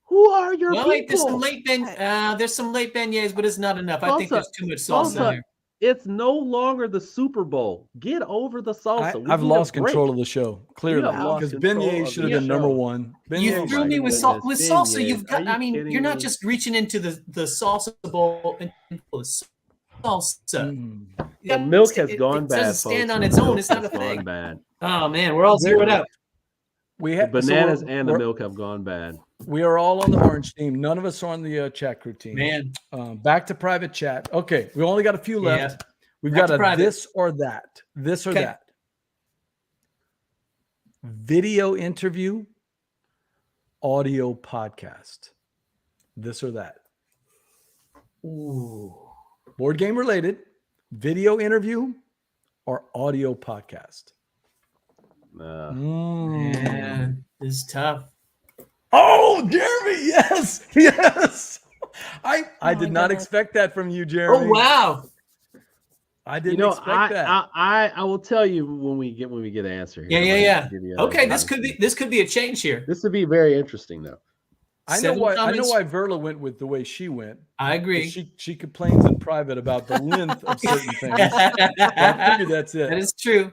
Who are your Well, wait, there's people? some late beignets, but it's not enough. I think Salsa. there's too much salsa Salsa. there. It's no longer the Super Bowl. Get over the salsa. We I've need a lost break. control of the show clearly have lost because control beignets of should have the been number show. one. You Beignets. threw me with goodness, salsa. beignets. You've got. Are you I mean, kidding you're not me? just reaching into the salsa bowl and salsa. Mm. The milk has It gone bad. doesn't stand folks. on The its own. milk It's not a has gone thing. bad. Oh man, we're all zeroed out. We The have bananas so and the we're- milk have gone bad. We are all on the orange team. None of us are on the chat crew team. Man, Back to private chat. Okay, we only got a few Yeah. left. We've Back got to a private. this or that. This or Okay. that. Video interview, audio podcast. This or that. ooh, Board game related, video interview, or audio podcast. man, this is tough. Oh, Jeremy, yes, yes. I did not goodness. expect that from you, Jeremy. Oh wow, I You didn't know, expect that. I will tell you when we get an answer. yeah, here. yeah, I'm yeah. gonna give you Okay, an this could be a change here. This would be very interesting, though. I know 7 why. I know comments. why Verla went with the way she went. I agree. She complains in private about the length of certain things. So I figured that's it. That is true.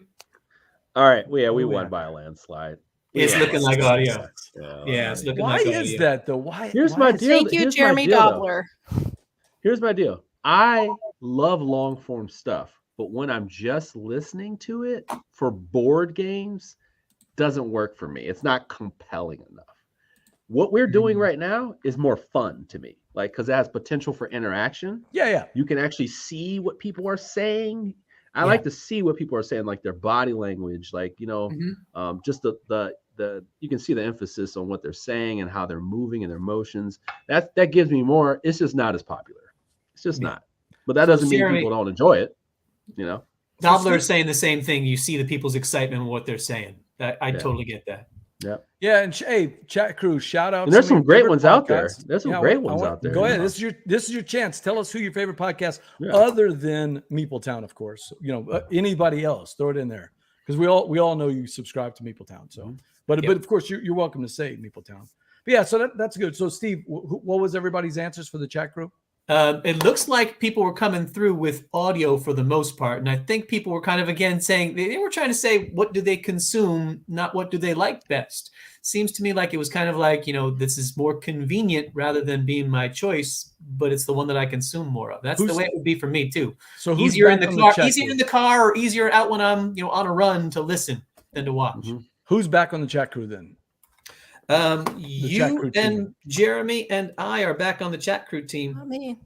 All right, we Oh, won yeah. by a landslide. It's Yeah. looking like audio. Yeah, Yeah, it's looking Why like is audio. that though? Why? Here's why my is- deal. Thank you, Here's my Jeremy deal, though. Dobler. Here's my deal. I love long form stuff, but when I'm just listening to it for board games, doesn't work for me. It's not compelling enough. What we're doing right now is more fun to me, like because it has potential for interaction. Yeah. You can actually see what people are saying. I like to see what people are saying, like their body language, like just the you can see the emphasis on what they're saying and how they're moving and their motions. That gives me more. It's just not as popular. It's just not. But that doesn't mean people don't enjoy it. Dobler is saying the same thing. You see the people's excitement in what they're saying. I totally get that. Yeah. And hey, chat crew, shout out. And there's some great ones out there. There's some great ones out there. Go ahead. This is your chance. Tell us who your favorite podcast other than Meeple Town, of course. Anybody else, throw it in there because we all know you subscribe to Meeple Town. So, but of course you're welcome to say Meeple Town. But yeah, so that's good. So Steve, what was everybody's answers for the chat group? It looks like people were coming through with audio for the most part. And I think people were kind of, again, saying they were trying to say, what do they consume, not what do they like best? Seems to me like it was kind of like, this is more convenient rather than being my choice, but it's the one that I consume more of. That's the way it would be for me too. So easier in the car or easier out when I'm, on a run to listen than to watch. Mm-hmm. Who's back on the chat crew then? You and Jeremy and I are back on the chat crew team. Not me.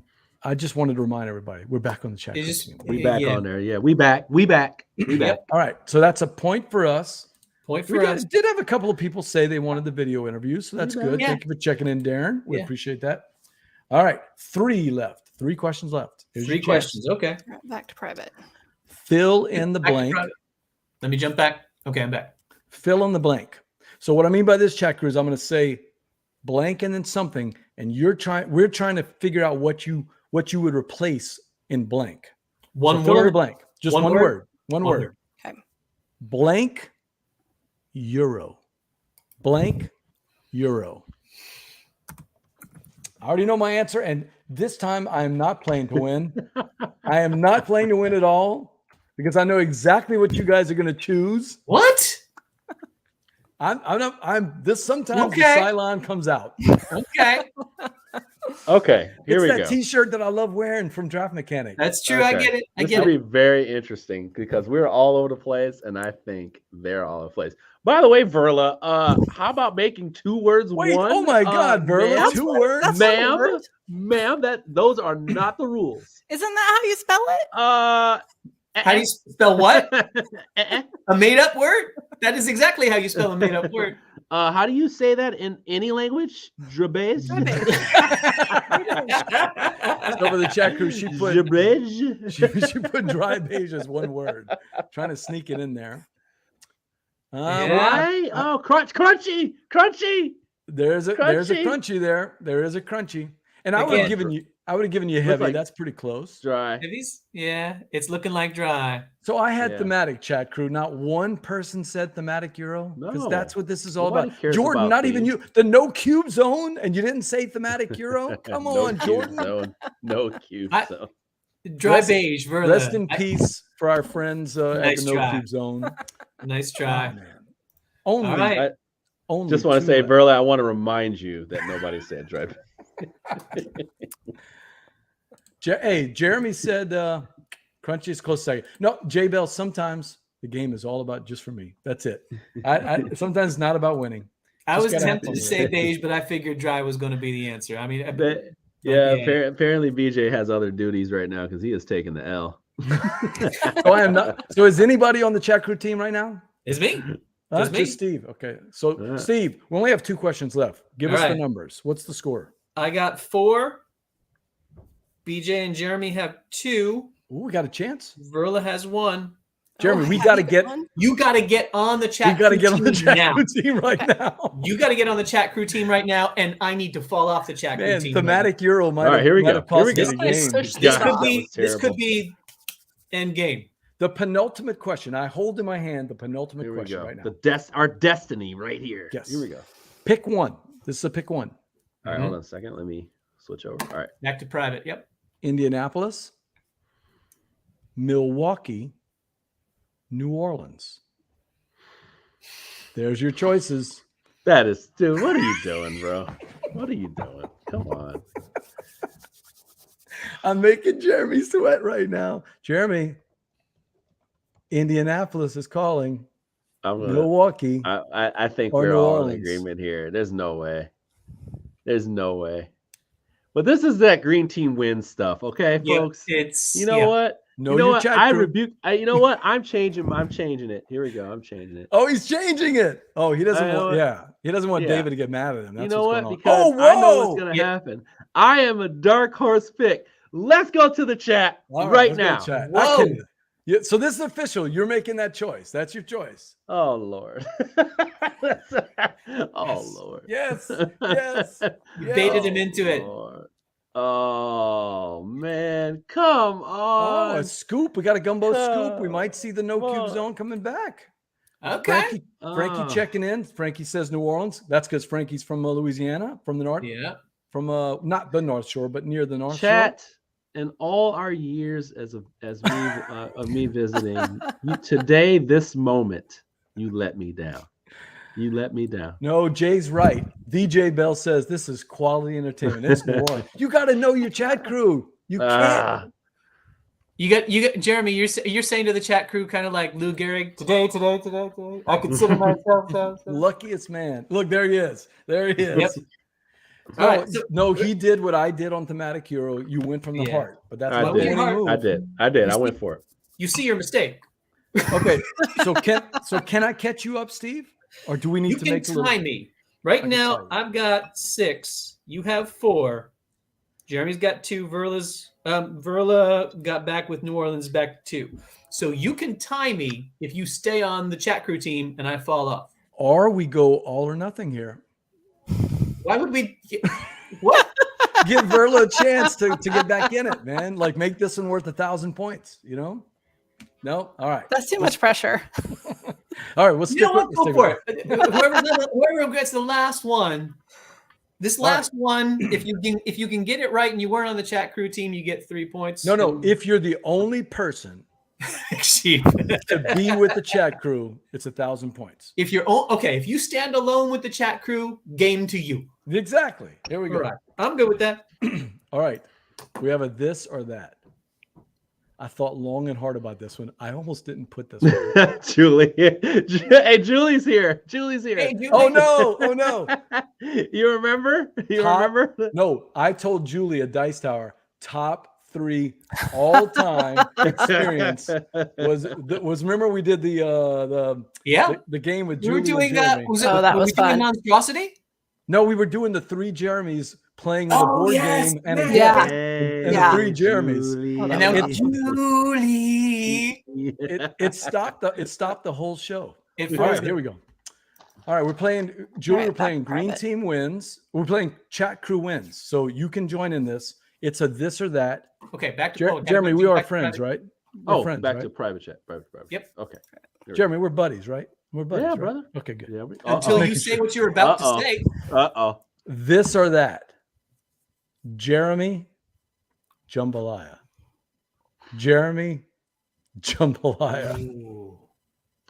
I just wanted to remind everybody we're back on the chat crew team. We back on there. Yeah, we back. All right, so that's a point for us. We did have a couple of people say they wanted the video interview, so that's good. Thank you for checking in, Darren. We appreciate that. All right, 3 left. 3 questions left. Here's 3 questions. Okay. Back to private. Fill in the blank. Let me jump back. Okay, I'm back. Fill in the blank. So what I mean by this, chat crew, is I'm going to say blank and then something, and we're trying to figure out what you would replace in blank. One word. Fill in the blank. Just one word. One word. Okay. Blank euro. Blank euro. I already know my answer, and this time I am not playing to win. I am not playing to win at all because I know exactly what you guys are going to choose. What? I'm this sometimes the Cylon comes out. Okay, here we go. It's that t-shirt that I love wearing from Draft Mechanic. That's true. Okay. I get it. This will be very interesting because we're all over the place, and I think they're all over the place. By the way, Verla, how about making 2 words one? Oh my God, Verla, 2 words? Ma'am, those are not the rules. Isn't that how you spell it? How do you spell what? A made-up word? That is exactly how you spell a made-up word. How do you say that in any language? Drabage? So for the chat crew, she put she put dry beige as 1 word, trying to sneak it in there. Why? Crunchy. There's a crunchy there. There is a crunchy, and I would have given you heavy. That's pretty close. Dry. Heavy's, it's looking like dry. So I had thematic, chat crew. Not one person said thematic Euro because that's what this is all about. Jordan, not even you. The no cube zone, and you didn't say thematic Euro. Come on, Jordan. No cube zone. Dry beige. Verla. Rest in peace for our friends at the no cube zone. Nice try. Oh, man. Only just want to say, Verla, I want to remind you that nobody said dry. Hey, Jeremy said crunchy is close second. No, J Bell, sometimes the game is all about just for me. That's it. I sometimes it's not about winning. I was tempted to say beige, but I figured dry was going to be the answer. I mean, apparently BJ has other duties right now because he has taken the L. So I am not. So is anybody on the chat crew team right now? It's me. Just Steve. Okay. So Steve, we only have 2 questions left. Give us the numbers. What's the score? I got 4. BJ and Jeremy have 2. Ooh, we got a chance. Verla has 1. Jeremy, we got to get. You got to get on the chat. You got to get on the chat crew team right now. You got to get on the chat crew team right now, and I need to fall off the chat crew team. Thematic Euro might. All right, here we go. This could be end game. The penultimate question. I hold in my hand the penultimate question right now. Our destiny right here. Yes. Here we go. Pick one. This is a pick one. All right, hold on a second. Let me switch over. All right. Back to private. Yep. Indianapolis, Milwaukee, New Orleans. There's your choices. That is, dude, what are you doing, bro? What are you doing? Come on. I'm making Jeremy sweat right now. Jeremy, Indianapolis is calling. I'm gonna, Milwaukee. I think or we're New all Orleans. in agreement here. There's no way. There's no way. But this is that green team wins stuff, okay, Yeah, folks? it's You know what? Know You know your what? chat I crew. rebuke. You know what? I'm changing it. Here we go. I'm changing it. Oh, he's changing it. Oh, he doesn't I know want. it. Yeah, he doesn't want Yeah. David to get mad at him. That's You know what's what? going on. Because Oh, I know what's whoa! going to happen. I am a dark horse pick. Let's go to the chat All right let's go now. chat. Whoa. Yeah, so this is official. You're making that choice. That's your choice. Oh Lord. Oh Lord. Yes. Yes. You yes. baited him into it. Lord. Oh man, come Oh, on. a scoop. We got a Gumbo scoop. We Come might see the no cube on. zone coming back. Okay. Frankie checking in. Frankie says New Orleans. That's because Frankie's from Louisiana, from the north. Yeah. From not the North Shore, but near the North Chat. In all our years of me visiting, today, this moment, you let me down. You let me down. Shore. No, Jay's right. VJ Bell says this is quality entertainment. It's New Orleans. You got to know your chat crew. You can't. You got Jeremy. You're saying to the chat crew, kind of like Lou Gehrig. Today. I consider myself. Luckiest man. Look, there he is. There he is. Yep. No, All right, so- no, he did what I did on Thematic Hero. You went from the Yeah. heart, but that's I not did. the winning move. I did. I went for it. You see your mistake. Okay, so can I catch you up, Steve, or do we need You to can make a little? time me. Right can now, time you. I've got 6. You have 4. Jeremy's got 2. Verla got back with New Orleans back 2. So you can tie me if you stay on the chat crew team and I fall off. Or we go all or nothing here. Why would we? What? Give Verla a chance to get back in it, man. Like make this one worth 1,000 points. You know? No. All right. That's too much pressure. All right. We'll stick You know what? with Go for it. Whoever gets the last one. This last one, if you can get it right and you weren't on the chat crew team, you get 3 points. No. If you're the only person to be with the chat crew, it's 1,000 points. If you stand alone with the chat crew, game to you. Exactly. Here we go. All right. I'm good with that. All right. We have a this or that. I thought long and hard about this one. I almost didn't put this one. Julie. Hey, Julie's here. Julie's here. Hey, Julie. Oh no. Oh no. You remember? Remember? No, I told Julie at Dice Tower, top 3 all-time experience was remember we did the game with We were Julie doing and that. Jeremy. that were was we doing fun. Monstrosity? No, we were doing the 3 Jeremys playing the board game and a Yeah. and Yeah. the 3 Jeremys. Julie. Oh, And that was Julie. Julie. It stopped the whole show. It All right, froze. here we go. All right, we're playing Julie. Right, We're playing back Green private. Team wins. We're playing Chat Crew wins. So you can join in this. It's a this or that. Okay, back to Jeremy, we are friends, right? We're Oh, friends, back right? to private chat. Private. Yep. Okay. Jeremy, we're buddies, right? We're buddies. Yeah, right? brother. Okay, good. Yeah. Until you making say sure. what you're about Uh-oh. to say. Uh-oh. This or that. Jeremy, jambalaya. Jeremy, jambalaya. Ooh.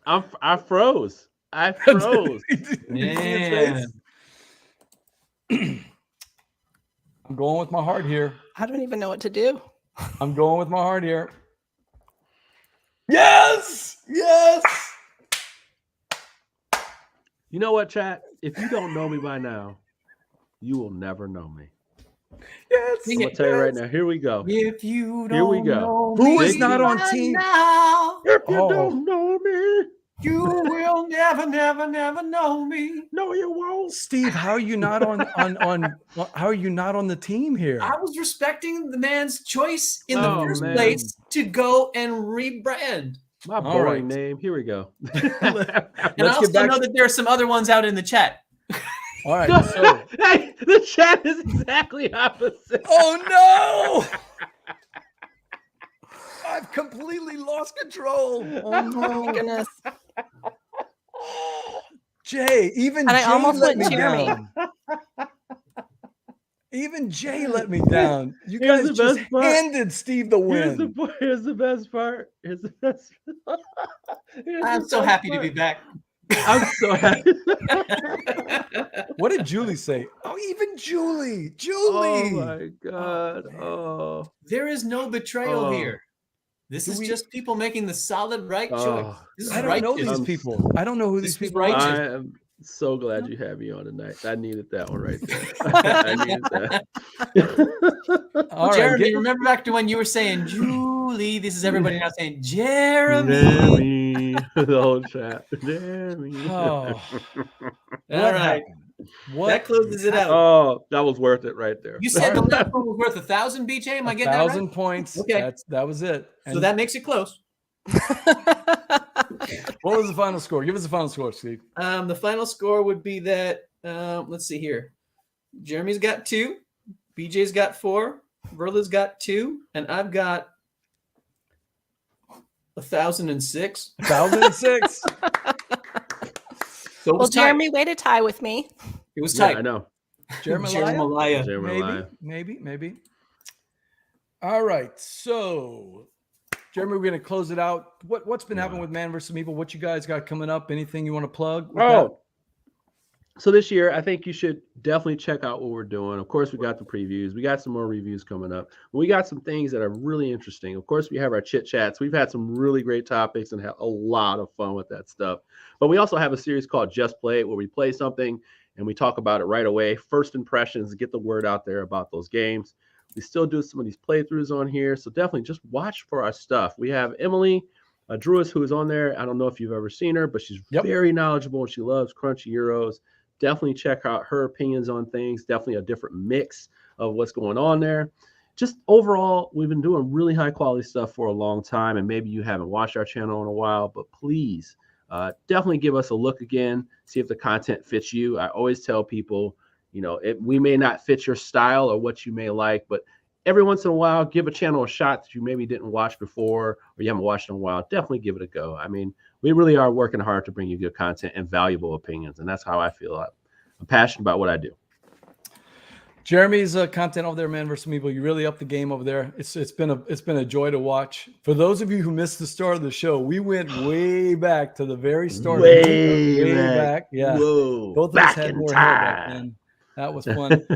I froze. I froze. Man. I'm going with my heart here. I don't even know what to do. I'm going with my heart here. Yes! Yes! You know what, chat? If you don't know me by now, you will never know me. Yes! I'm gonna tell you right now. Here we go. If you don't Here we go. know Who me is not on by team? now, If you Oh. don't know me, you will never know me. no, you won't. Steve, how are you not on how are you not on the team here? I was respecting the man's choice in the Oh, first man. place to go and rebrand. My All boring right. name. Here we go. And I Let's also get back know that there are some other ones out in the chat. All right. So, Hey, the chat is exactly opposite. oh no! I've completely lost control. Oh Oh no. my goodness. Jay, even And I Jay almost let went me Jeremy. down. Even Jay let me down. You Here's guys the just best part. handed Steve the Here's win. here's the best part. Here's the best. Here's I'm the so best happy to part. be back. I'm so happy. What did Julie say? Oh, even Julie. Oh Julie. my god. man. Oh. There is no betrayal Oh. here. This is just people making the solid right choice. Oh, This is I don't know righteous. these people. I don't know who This these is people are. righteous. I am so glad you had me on tonight. I needed that one right there. I needed that. All right, Jeremy, remember back to when you were saying Julie? This is everybody now saying Jeremy. Jeremy, the whole chat. Jeremy. Oh, All what right. happened? What That closes it out. Oh, that was worth it right there. You said the last one was worth 1,000, BJ. Am I getting that right? 1,000 points. Okay. That was it. So that makes it close. What was the final score? Give us the final score, Steve. The final score would be that. Let's see here. Jeremy's got 2, BJ's got 4, Verla's got 2, and I've got 1,006. 1,006. So it was tight. Jeremy, way to tie with me. It was tight. Yeah, I know. Jeremiah? Maybe. All right. So, Jeremy, we're going to close it out. What's been happening with Man vs. Meeple? What you guys got coming up? Anything you want to plug? So this year, I think you should definitely check out what we're doing. Of course, we got the previews. We got some more reviews coming up. We got some things that are really interesting. Of course, we have our chit chats. We've had some really great topics and had a lot of fun with that stuff. But we also have a series called Just Play It, where we play something and we talk about it right away. First impressions, get the word out there about those games. We still do some of these playthroughs on here. So definitely just watch for our stuff. We have Emily Druis, who is on there. I don't know if you've ever seen her, but she's very knowledgeable and she loves Crunchy Euros. Definitely check out her opinions on things. Definitely a different mix of what's going on there. Just overall, we've been doing really high quality stuff for a long time, and maybe you haven't watched our channel in a while, but please definitely give us a look again, see if the content fits you. I always tell people, we may not fit your style or what you may like, but every once in a while, give a channel a shot that you maybe didn't watch before or you haven't watched in a while. Definitely give it a go. I mean, we really are working hard to bring you good content and valuable opinions, and that's how I feel. I'm passionate about what I do. Jeremy's content over there, Man vs. Meeple, you really upped the game over there. It's been a joy to watch. For those of you who missed the start of the show, we went way back to the very start. Way back. Yeah. Whoa. Both of us had more hair back then. That was fun.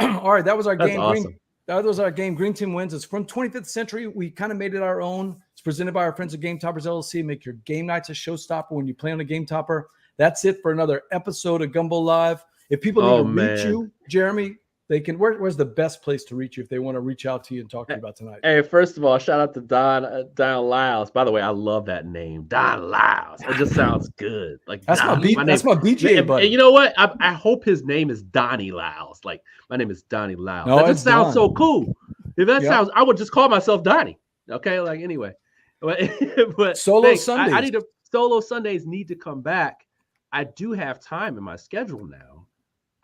All right, that was our game. Awesome. That was our game. Green Team wins. It's from 25th Century. We kind of made it our own. It's presented by our friends at Game Toppers LLC. Make your game nights a showstopper when you play on a Game Topper. That's it for another episode of Gumbo Live. If people need to reach you, Jeremy, they can. Where's the best place to reach you if they want to reach out to you and talk to you about tonight? Hey, first of all, shout out to Don Lyles. By the way, I love that name, Don Lyles. It just sounds good. Like that's Don, that's my BJ buddy. And you know what? I hope his name is Donnie Lyles. Like my name is Donnie Lyles. No, that just sounds so cool. If that sounds, I would just call myself Donnie. Okay, like anyway. But Solo Sundays. I need to. Solo Sundays need to come back. I do have time in my schedule now.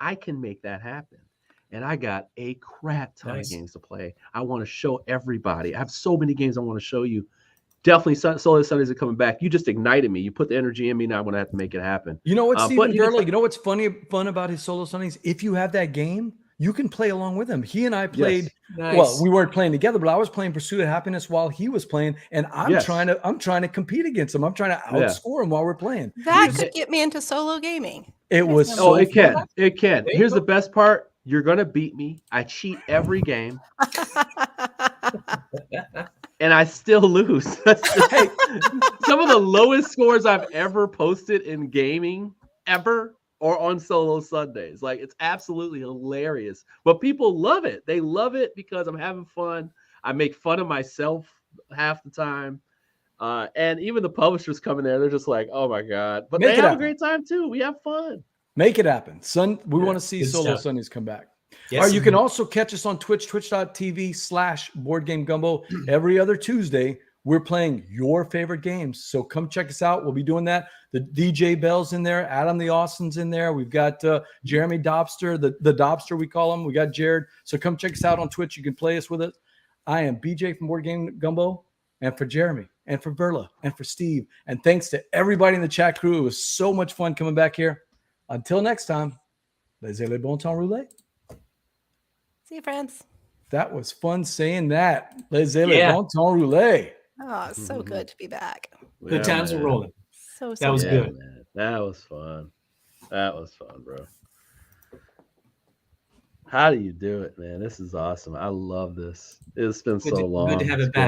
I can make that happen. And I got a crap ton of games to play. I want to show everybody. I have so many games I want to show you. Definitely Solo Sundays are coming back. You just ignited me. You put the energy in me. Now I'm going to have to make it happen. You know what, Stephen Verla? You know what's fun about his Solo Sundays? If you have that game, you can play along with him. He and I played. Nice. Well, we weren't playing together, but I was playing Pursuit of Happiness while he was playing, and I'm trying to compete against him. I'm trying to outscore him while we're playing. That could get me into solo gaming. It was it can. It can. Here's the best part. You're going to beat me. I cheat every game. And I still lose. Hey, some of the lowest scores I've ever posted in gaming ever or on Solo Sundays. Like, it's absolutely hilarious. But people love it. They love it because I'm having fun. I make fun of myself half the time. And even the publishers come in there. They're just like, oh, my God. But they have a great time, too. We have fun. Make it happen. We want to see Solo Sundays come back. Yes. All right, you can also catch us on Twitch, twitch.tv/BoardGameGumbo. Every other Tuesday, we're playing your favorite games. So come check us out. We'll be doing that. The DJ Bell's in there. Adam the Austin's in there. We've got Jeremy Dobster, the Dobster we call him. We got Jared. So come check us out on Twitch. You can play us with us. I am BJ from Board Game Gumbo. And for Jeremy and for Verla and for Steve. And thanks to everybody in the chat crew. It was so much fun coming back here. Until next time, laissez les bon temps rouler. See you, friends. That was fun saying that. Laissez les bon temps rouler. Oh, it's so good to be back. Good times are rolling. So that was good. Man. That was fun. That was fun, bro. How do you do it, man? This is awesome. I love this. It's been so long. Good to have it back.